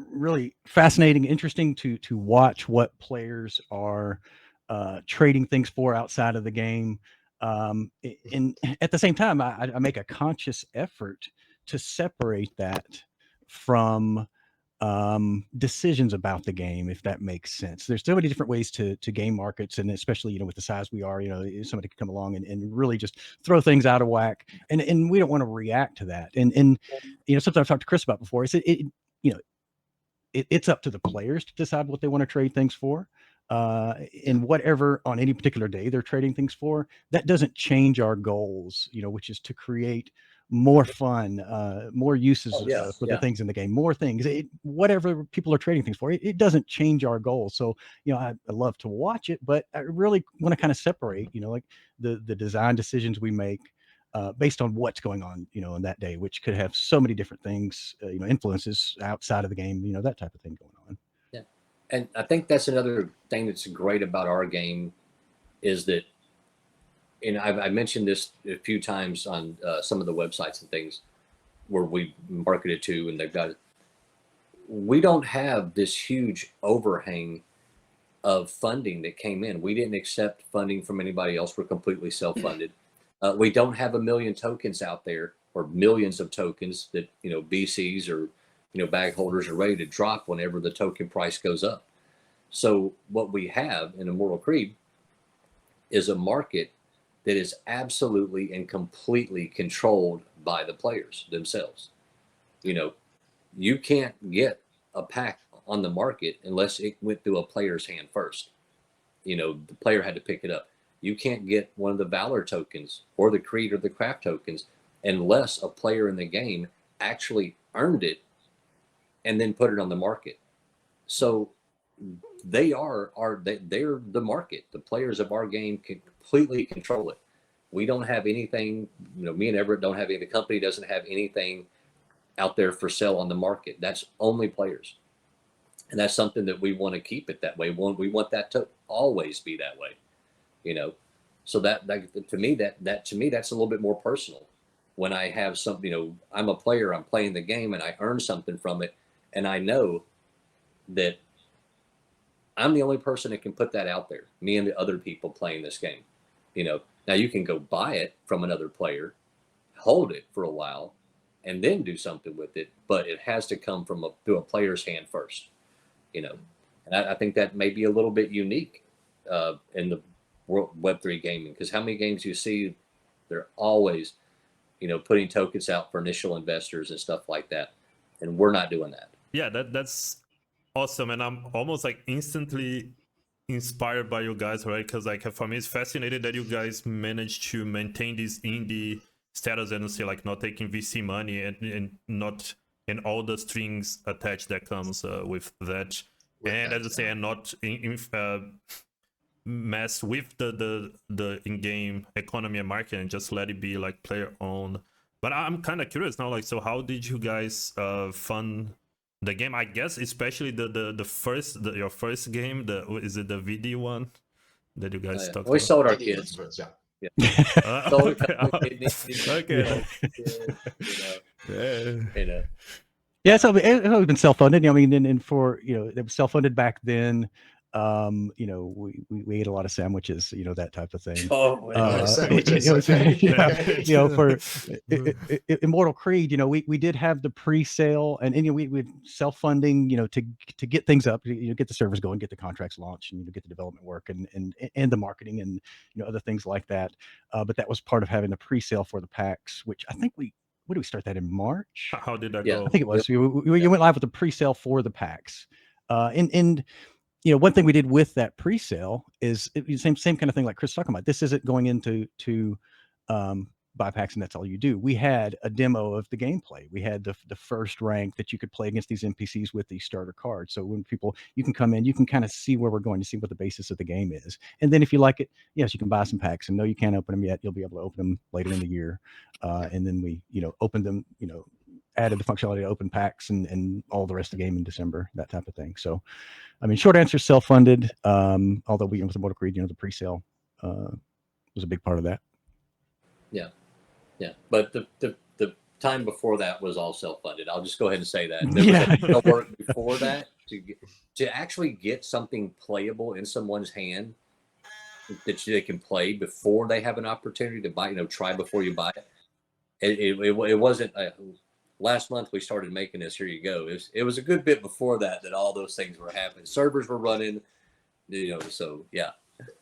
really fascinating, interesting to watch what players are trading things for outside of the game. And at the same time, I make a conscious effort to separate that from decisions about the game, if that makes sense. There's so many different ways to game markets, and especially with the size we are, somebody could come along and really just throw things out of whack, and we don't want to react to that. And something I've talked to Chris about before is it's up to the players to decide what they want to trade things for. And whatever on any particular day they're trading things for, that doesn't change our goals, which is to create more fun, more uses for the things in the game, more things, whatever people are trading things for, it doesn't change our goals. So, I love to watch it, but I really want to kind of separate, like the design decisions we make based on what's going on, on that day, which could have so many different things, influences outside of the game, that type of thing going on. Yeah. And I think that's another thing that's great about our game is that, and I mentioned this a few times on some of the websites and things where we marketed to, and they've got it. We don't have this huge overhang of funding that came in. We didn't accept funding from anybody else. We're completely self-funded. We don't have 1 million tokens out there or millions of tokens that, BCs or, bag holders are ready to drop whenever the token price goes up. So what we have in Immortal Creed is a market that is absolutely and completely controlled by the players themselves. You know, you can't get a pack on the market unless it went through a player's hand first. You know, the player had to pick it up. You can't get one of the Valor tokens or the Creed or the Craft tokens unless a player in the game actually earned it and then put it on the market. So they're the market. The players of our game can completely control it. We don't have anything, you know, me and Everett don't have any, the company doesn't have anything out there for sale on the market. That's only players. And that's something that we want to keep it that way. We want that to always be that way, you know. So that to me, that's a little bit more personal. When I have something, you know, I'm a player, I'm playing the game, and I earn something from it, and I know that I'm the only person that can put that out there. Me and the other people playing this game, you know. Now you can go buy it from another player, hold it for a while, and then do something with it, but it has to come from through a player's hand first, you know. And I think that may be a little bit unique in the Web3 gaming, because how many games you see, they're always, you know, putting tokens out for initial investors and stuff like that, and we're not doing that. Yeah, that's awesome, and I'm almost like instantly inspired by you guys, right? Because like for me, it's fascinating that you guys managed to maintain this indie status and say like not taking VC money and not, and all the strings attached that comes with that, and as I say, and not mess with the in-game economy and market, and just let it be like player owned. But I'm kind of curious now, like, so how did you guys fund the game? I guess especially your first game, is it the VD one that you guys talked we about? sold our kids. Okay. Yeah, so it's always been self-funded. I mean, and for, you know, it was self-funded back then. You know, we ate a lot of sandwiches, you know, that type of thing. Sandwiches, you know, for Immortal Creed, you know, we did have the pre-sale, and you know, we self-funding, you know, to get things up, you know, get the servers going, get the contracts launched, and, you know, get the development work and the marketing and, you know, other things like that. But that was part of having the pre-sale for the packs, which I think what did we start that in March? How did that go? I think it was. You went live with the pre-sale for the packs, and you know, one thing we did with that pre-sale is same kind of thing like Chris was talking about. This isn't going into buy packs and that's all you do. We had a demo of the gameplay. We had the first rank that you could play against these NPCs with these starter cards. So when you can come in, you can kind of see where we're going to see what the basis of the game is. And then if you like it, yes, you can buy some packs. And no, you can't open them yet. You'll be able to open them later in the year. And then we, you know, opened them, you know, added the functionality to open packs and all the rest of the game in December, that type of thing. So, I mean, short answer, self-funded. Although we, with Immortal Creed, you know, the pre-sale was a big part of that. Yeah. But the time before that was all self-funded. I'll just go ahead and say that. There was a work before that to actually get something playable in someone's hand that they can play before they have an opportunity to buy, you know, try before you buy it. It wasn't. Last month we started making this. Here you go. It was a good bit before that all those things were happening. Servers were running, you know. So yeah,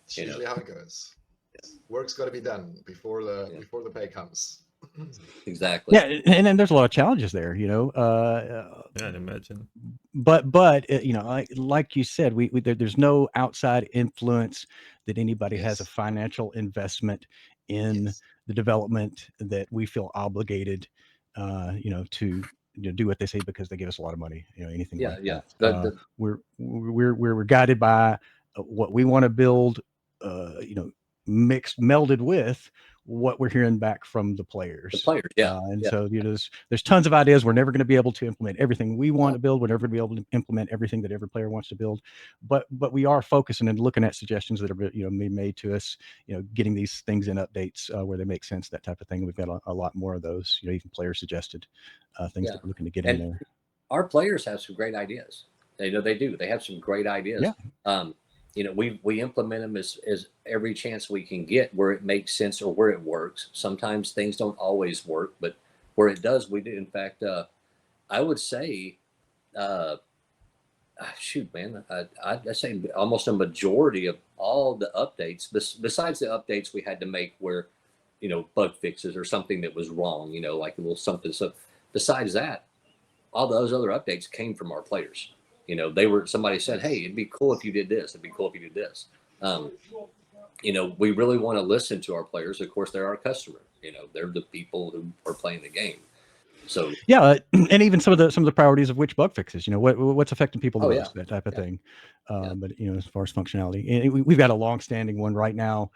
it's usually how it goes. Work's got to be done before the pay comes. Exactly. Yeah, and then there's a lot of challenges there, you know. Yeah, I'd imagine. But you know, like you said, there's no outside influence that anybody has a financial investment in the development that we feel obligated, you know, to do what they say because they give us a lot of money, you know, anything like that. We're guided by what we want to build, you know, melded with what we're hearing back from the players. So you know, there's tons of ideas. We're never going to be able to implement everything we want to build. We're never going to be able to implement everything that every player wants to build. But we are focusing and looking at suggestions that are, you know, being made to us. You know, getting these things in updates where they make sense, that type of thing. We've got a lot more of those. You know, even player suggested things that we're looking to get in there. Our players have some great ideas. They do. They have some great ideas. Yeah. You know, we implement them as every chance we can get where it makes sense or where it works. Sometimes things don't always work, but where it does, we do. In fact, I would say, shoot, man, I'd say almost a majority of all the updates, besides the updates we had to make where bug fixes or something that was wrong, like a little something. So besides that, all those other updates came from our players. Somebody said, hey, it'd be cool if you did this. It'd be cool if you did this. We really want to listen to our players. Of course, they're our customer. They're the people who are playing the game. So yeah, and even some of the priorities of which bug fixes, what's affecting people the most, that type of thing. But as far as functionality, and we've got a long-standing one right now.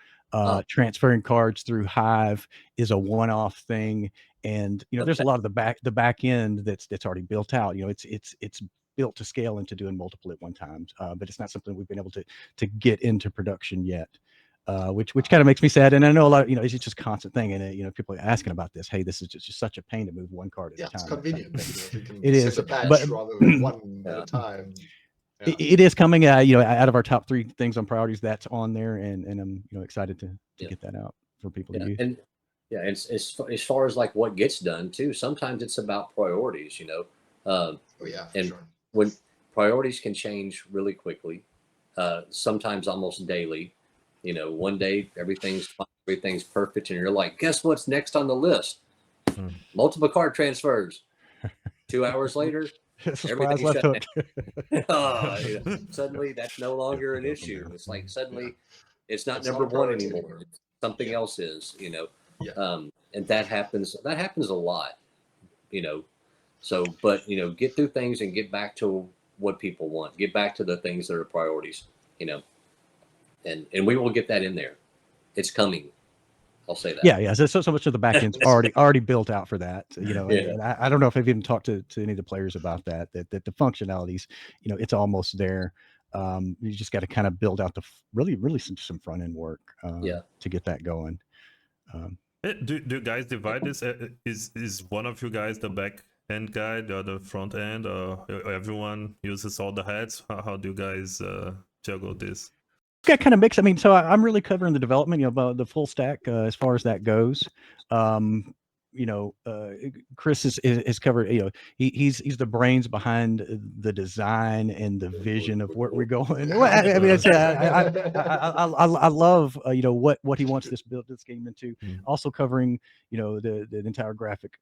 Transferring cards through Hive is a one-off thing, and there's a lot of the back end that's already built out. It's built to scale into doing multiple at one time, but it's not something we've been able to get into production yet. Which kind of makes me sad, and I know a lot. It's just a constant thing, and people are asking about this. Hey, this is just such a pain to move one card at a time. It's convenient. It is, a badge rather than one at a time. Yeah. It is coming out of our top 3 things on priorities. That's on there, and I'm excited to get that out for people to use. And as far as like what gets done too, sometimes it's about priorities. Sure. When priorities can change really quickly, sometimes almost daily. One day everything's fine, everything's perfect, and you're like, guess what's next on the list? Multiple card transfers. 2 hours later, everything shut down. Suddenly that's no longer an issue. It's like suddenly it's not number one anymore. Something else is, and that happens a lot, so, but get through things and get back to what people want, get back to the things that are priorities, and we will get that in there. It's coming. I'll say that. Yeah. So much of the back end's already built out for that. And I don't know if I've even talked to any of the players about that the functionalities, it's almost there. You just got to kind of build out really some front end work to get that going. Do you guys divide this? Is one of you guys the back end guy, the other front end, or everyone uses all the hats? How do you guys juggle this? Got kind of mixed. I mean, so I'm really covering the development, about the full stack as far as that goes. Chris is covered. He's the brains behind the design and the vision of where we're going. I mean, I love what he wants this game into. Also covering the entire graphic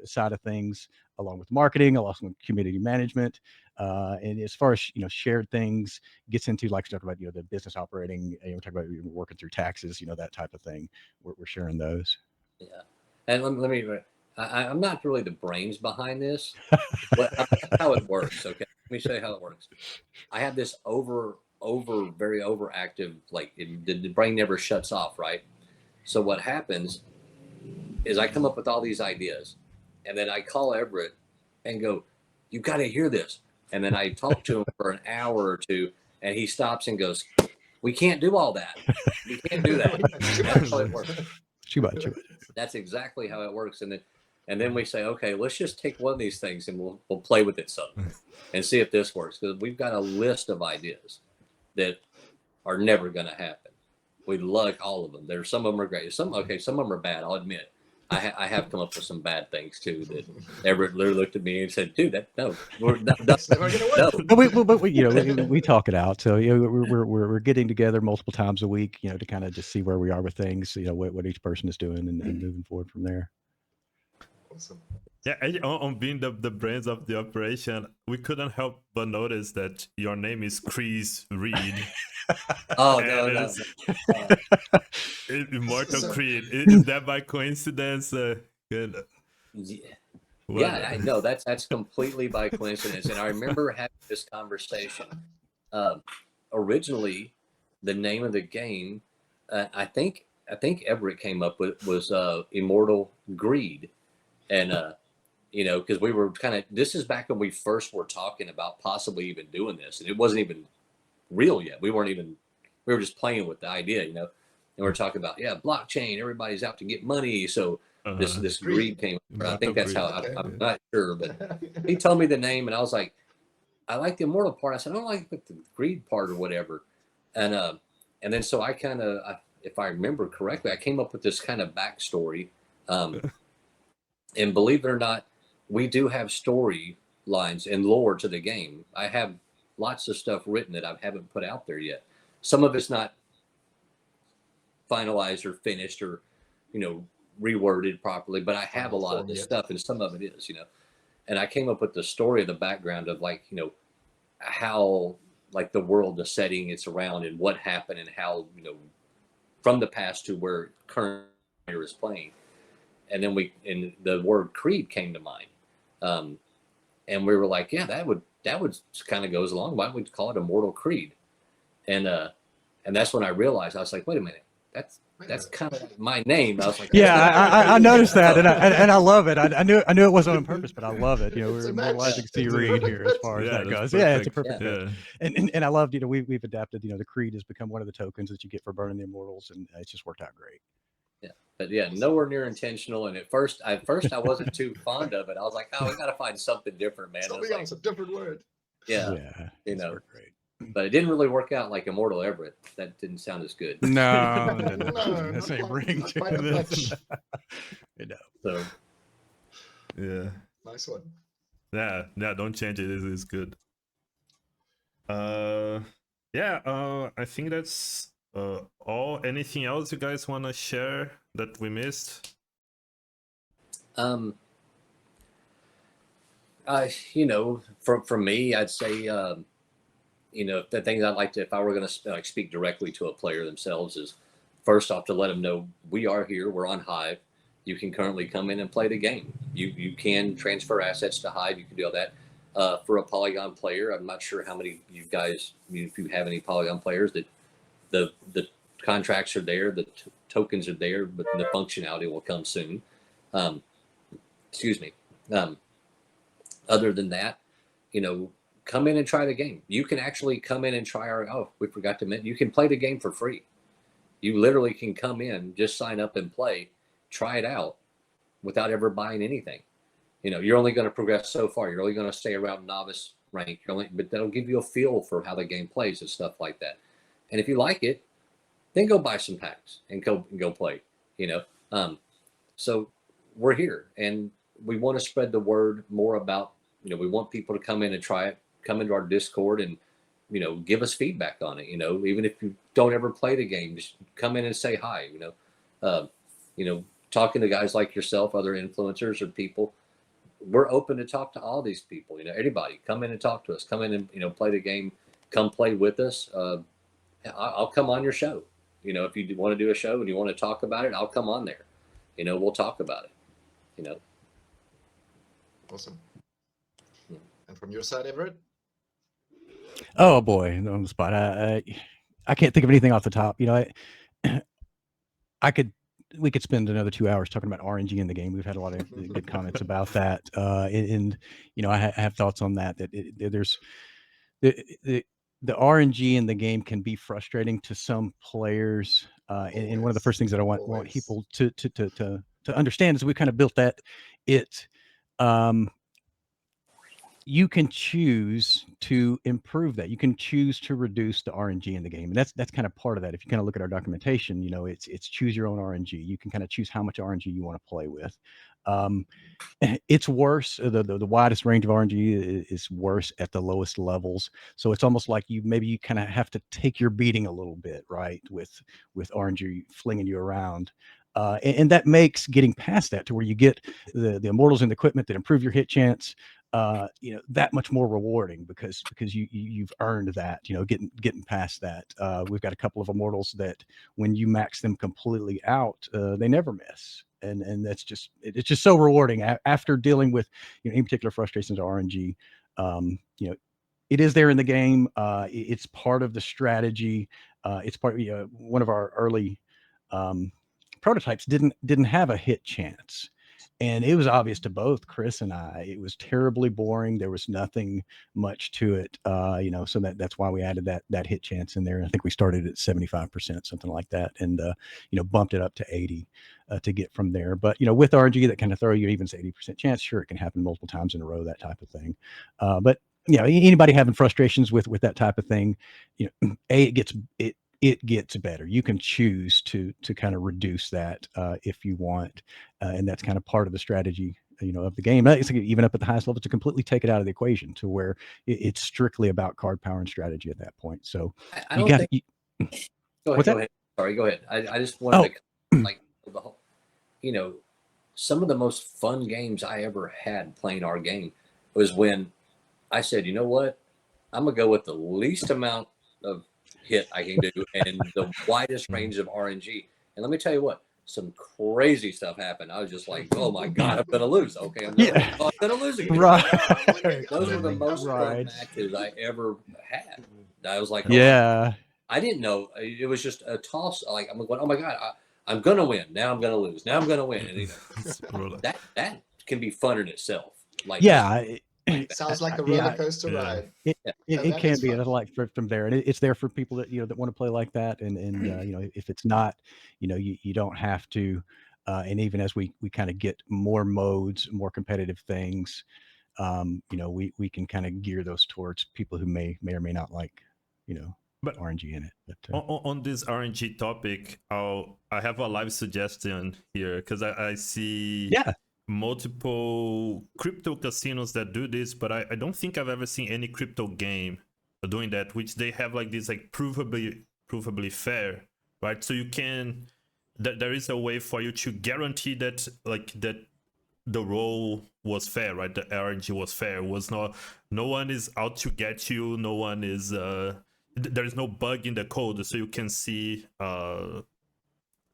side of things, along with marketing, along with community management, and as far as shared things, gets into like talk about the business operating. We're talking about working through taxes, that type of thing. We're sharing those. Yeah. And let me, I'm not really the brains behind this, but how it works. Okay. Let me show you how it works. I have this very overactive, like the brain never shuts off. Right. So what happens is I come up with all these ideas, and then I call Everett and go, you got to hear this. And then I talk to him for an hour or two, and he stops and goes, we can't do all that. We can't do that. That's how it works. That's exactly how it works. And then we say, okay, let's just take one of these things and we'll play with it some and see if this works. Because we've got a list of ideas that are never going to happen. We like all of them. Some of them are great. Some of them are bad. I'll admit. I have come up with some bad things too. That Everett literally looked at me and said, "Dude, that's never going to work." But we talk it out. So we're getting together multiple times a week, to kind of just see where we are with things. What each person is doing and moving forward from there. Awesome. Yeah, on being the brains of the operation, we couldn't help but notice that your name is Chris Reed. Oh, no. Immortal Creed. Is that by coincidence? Yeah, no, that's completely by coincidence. And I remember having this conversation. Originally, the name of the game, I think Everett came up with was Immortal Greed, and because we were this is back when we first were talking about possibly even doing this, and it wasn't even real yet. We were just playing with the idea, and we're talking about blockchain. Everybody's out to get money, so this greed came. I think that's how. I'm not sure, but he told me the name, and I was like, I like the immortal part. I said I don't like the greed part or whatever, and then so I kind of, if I remember correctly, I came up with this kind of backstory, and believe it or not, we do have story lines and lore to the game. I have lots of stuff written that I haven't put out there yet. Some of it's not finalized or finished, or reworded properly, but I have a lot of this stuff, and some of it is, and I came up with the story of the background of like, how like the world, the setting it's around and what happened and how, from the past to where current player is playing. And then and the word creed came to mind. And we were like, yeah, that would kind of goes along. Why don't we call it Immortal Creed? And that's when I realized, I was like, wait a minute, that's kind of my name. I was like, yeah, I noticed that, and I love it. I knew it wasn't on purpose, but I love it. We're immortalizing C. Reed here as far as that goes. Perfect. Yeah, it's a perfect fit. And I loved, we've adapted. The creed has become one of the tokens that you get for burning the immortals, and it's just worked out great. Yeah, but yeah, nowhere near intentional. And at first I wasn't too fond of it. I was like, oh, we got to find something different, man. Something else, a different word. Yeah, it's worked great. But it didn't really work out like Immortal Everett. That didn't sound as good. No, that's a ring to it. So, yeah, nice one. Yeah, don't change it. It's good. I think that's all. Anything else you guys want to share that we missed? For me, I'd say, the things I'd like to, if I were going to speak directly to a player themselves, is first off to let them know we are here. We're on Hive. You can currently come in and play the game. You can transfer assets to Hive. You can do all that. For a Polygon player, I'm not sure how many you guys, if you have any Polygon players, that the contracts are there, the tokens are there, but the functionality will come soon. Excuse me. Other than that, come in and try the game. You can actually come in and try we forgot to mention, you can play the game for free. You literally can come in, just sign up and play, try it out without ever buying anything. You're only going to progress so far. You're only going to stay around novice rank. But that'll give you a feel for how the game plays and stuff like that. And if you like it, then go buy some packs and go play, So we're here and we want to spread the word more about, we want people to come in and try it, come into our Discord and, give us feedback on it. Even if you don't ever play the game, just come in and say hi, talking to guys like yourself, other influencers or people. We're open to talk to all these people, anybody come in and talk to us, come in and, play the game, come play with us. I'll come on your show. If you want to do a show and you want to talk about it, I'll come on there. We'll talk about it, Awesome. And from your side, Everett? Oh boy, on the spot. I can't think of anything off the top. We could spend another 2 hours talking about RNG in the game. We've had a lot of good comments about that. And I have thoughts on that, there's the RNG in the game can be frustrating to some players. And one of the first things that I want people to understand is we kind of built that you can choose to improve that. You can choose to reduce the RNG in the game. And that's kind of part of that. If you kind of look at our documentation, it's choose your own RNG. You can kind of choose how much RNG you want to play with. It's worse. The widest range of RNG is worse at the lowest levels. So it's almost like you kind of have to take your beating a little bit, right? With RNG flinging you around. And that makes getting past that to where you get the immortals and the equipment that improve your hit chance, that much more rewarding because you've earned that, getting past that. We've got a couple of immortals that when you max them completely out, they never miss. And it's just so rewarding after dealing with, any particular frustrations of RNG. It is there in the game. It's part of the strategy. It's part of, one of our early prototypes didn't have a hit chance. And it was obvious to both Chris and I, it was terribly boring. There was nothing much to it, so that's why we added that hit chance in there. I think we started at 75%, something like that, and, bumped it up to 80 to get from there. But, with RNG, that kind of throw you even 80% chance. Sure, it can happen multiple times in a row, that type of thing. But, anybody having frustrations with that type of thing, it gets better. You can choose to kind of reduce that if you want, and that's kind of part of the strategy, of the game. It's even up at the highest level to completely take it out of the equation to where it's strictly about card power and strategy at that point. So Go ahead. Sorry, go ahead. I just wanted to like the whole. you know, some of the most fun games I ever had playing our game was when I said, you know what, I'm gonna go with the least amount of hit I can do and the widest range of RNG. And let me tell you what, some crazy stuff happened. I was just like, oh my God, I'm gonna lose. Okay, I'm gonna lose. Oh, I'm gonna lose again. Right. Those were the most fun Right. matches I ever had. I was like, oh, Yeah. I didn't know. It was just a toss. Like I'm going, oh my God, I'm gonna win. Now I'm gonna lose. Now I'm gonna win. And It's brutal. that can be fun in itself. Like Yeah. Sounds like a Yeah. roller coaster Yeah. ride. It And it that can is be fun. like from there, and it's there for people that that want to play like that, and you know, if it's not, you don't have to, and even as we kind of get more modes, more competitive things, we can kind of gear those towards people who may or may not like, But RNG in it. But on this RNG topic, I have a live suggestion here because I see yeah, multiple crypto casinos that do this, but I don't think I've ever seen any crypto game doing that, which they have like this like provably fair, right? So you can there is a way for you to guarantee that that the roll was fair, right? The RNG was fair. Was not, no one is out to get you. No one is there is no bug in the code, so you can see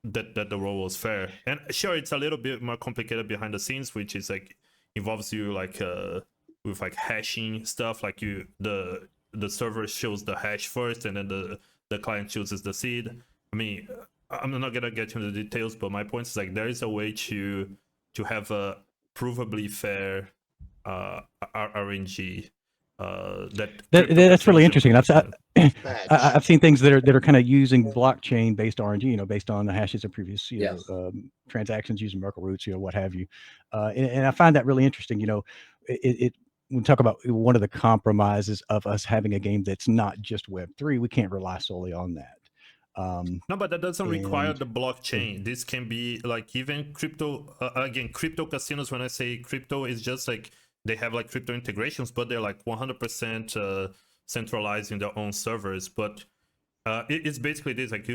that the roll was fair. And sure, it's a little bit more complicated behind the scenes, which is like involves you like with like hashing stuff. Like the server shows the hash first, and then the client chooses the seed. I mean, I'm not gonna get into the details, but my point is like there is a way to have a provably fair RNG that's really interesting. Badge. I've seen things that are kind of using blockchain based RNG, based on the hashes of previous, Yes. transactions using Merkle roots, what have you. And I find that really interesting. It when we talk about one of the compromises of us having a game that's not just Web3, we can't rely solely on that. No, but that doesn't require and- the blockchain. This can be like even crypto. Again, crypto casinos. When I say crypto, is just like they have like crypto integrations, but they're like 100% centralized in their own servers. But it's basically this. Like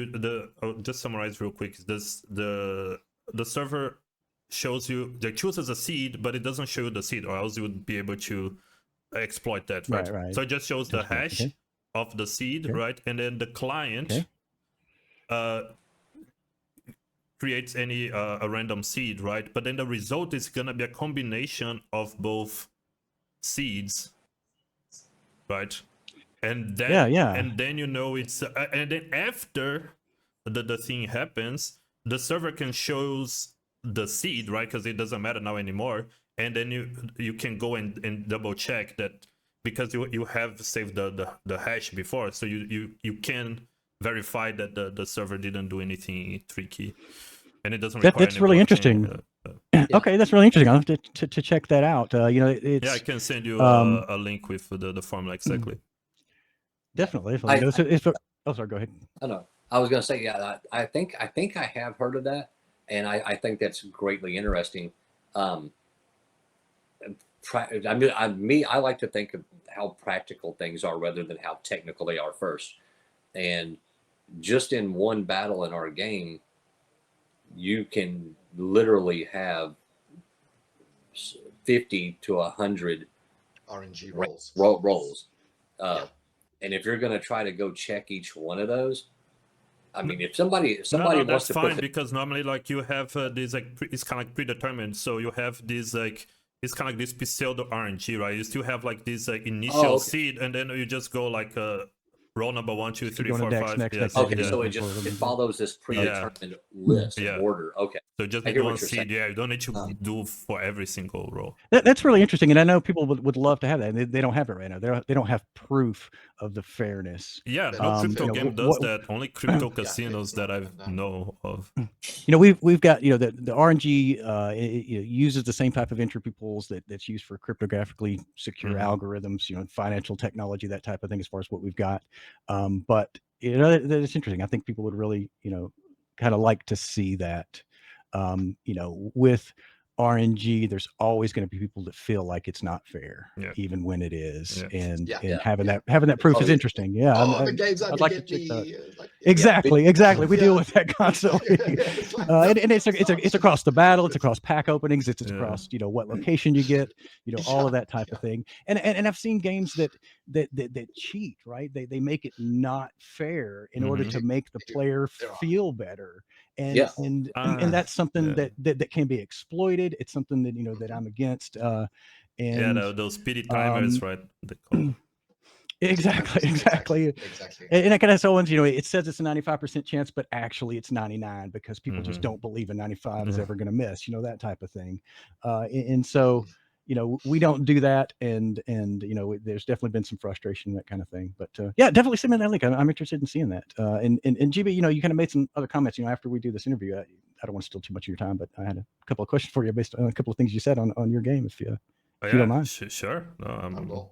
I'll just summarize real quick. The server shows you, they chooses a seed, but it doesn't show you the seed, or else you would be able to exploit that, right? Right. So it just shows the hash Okay. of the seed, Okay. right? And then the client. Okay. Creates any a random seed, right? But then the result is gonna be a combination of both seeds, right? And then Yeah. and then it's and then after the thing happens, the server can shows the seed, right? Because it doesn't matter now anymore. And then you can go and double check that, because you have saved the hash before, so you can verify that the server didn't do anything tricky, and it doesn't require That's any really blockchain. interesting. Okay, that's really interesting. I'll have to check that out. It's Yeah, I can send you a link with the formula exactly. definitely. I- Oh, sorry. Go ahead. I know. I was going to say, yeah, I think I have heard of that, and I think that's greatly interesting. I like to think of how practical things are rather than how technical they are first. And just in one battle in our game, you can literally have 50 to 100 RNG rolls. rolls. Yeah. And if you're going to try to go check each one of those, I mean, if somebody No, wants that's to fine, put because normally like you have this like it's kind of like predetermined. So you have this like, it's kind of like this pseudo RNG, right? You still have like this initial okay. seed, and then you just go like roll number 1, 2, 3, go to 4, next, 5. next, Yes, next, Okay, Yeah. so it follows this predetermined list Yeah. of order. Okay, So just I need hear one what you're seed. saying. Yeah, you don't need to do for every single roll. That's really interesting, and I know people would love to have that. And they don't have it right now. They don't have proof of the fairness. Yeah, That no it's crypto fair. game does that. Only crypto casinos it's that I not done. know of. We've got the RNG it uses the same type of entropy pools that's used for cryptographically secure algorithms, financial technology, that type of thing, as far as what we've got. But it's interesting. I think people would really kind of like to see that, with RNG, there's always going to be people that feel like it's not fair, Yeah. even when it is. Yeah. And Yeah. and having that proof is Oh, interesting. Yeah, Oh, the game's out I'd to like to get check that out. me. Like, Exactly. We deal Yeah. with that constantly. It's like, And it's across the battle, it's across pack openings, it's Yeah. across, what location you get, all of that type of thing. And I've seen games that cheat, right? They make it not fair in order Mhm. to make the They do. player There are. feel better. And Yeah. and that's something Yeah. that can be exploited. It's something that that I'm against. Yeah, And those speedy timers, right? They call. exactly. Exactly. And I kind of so ones, it says it's a 95% chance, but actually it's 99 because people just Mhm. don't believe a 95 is Yeah. ever going to miss, that type of thing. And so, we don't do that. And there's definitely been some frustration, that kind of thing. But yeah, definitely send me that link. I'm interested in seeing that. And GB, you kind of made some other comments, after we do this interview. I don't want to steal too much of your time, but I had a couple of questions for you based on a couple of things you said on your game, if you don't mind. Sure. No,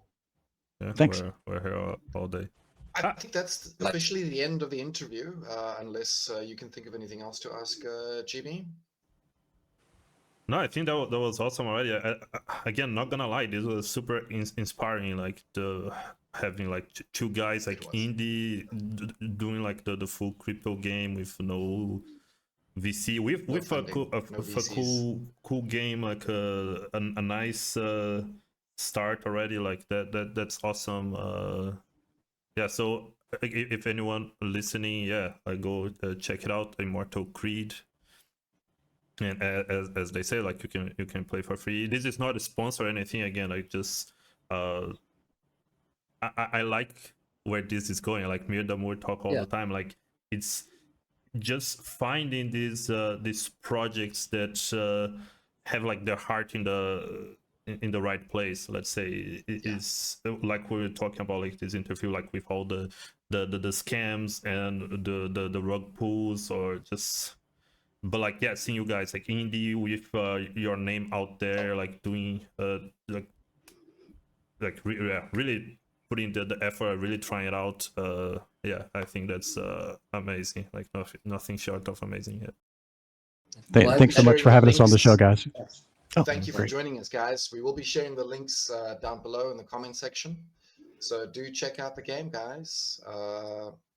yeah, Thanks. We're here all day. I think that's officially the end of the interview, unless you can think of anything else to ask, GB. No, I think that was awesome already. Again, not gonna lie, this was super inspiring. Like having like two guys like indie doing like the full crypto game with no VC, with a cool game, like a nice start already. Like that's awesome. Yeah, so if anyone listening, I go check it out, Immortal Creed. And as they say, like you can play for free. This is not a sponsor or anything. Again, like just I like where this is going. Like me and Damour talk all the time. Like it's just finding these projects that have like their heart in the right place. Let's say it is like we were talking about, like this interview, like with all the scams and the rug pulls, or just. But like, yeah, seeing you guys like indie with your name out there, like doing really putting the effort, really trying it out. Yeah, I think that's amazing. Like nothing short of amazing yet. Thanks so much for having us on the show, guys. Oh, thank you for great. joining us, guys. We will be sharing the links down below in the comment section. So do check out the game, guys.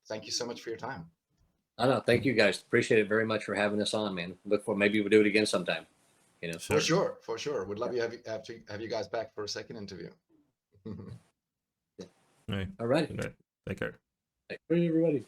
Thank you so much for your time. I know. Thank you, guys. Appreciate it very much for having us on, man. Look for maybe we'll do it again sometime. For sure. Would love you have you guys back for a second interview. All right. Take care. Thank you, everybody.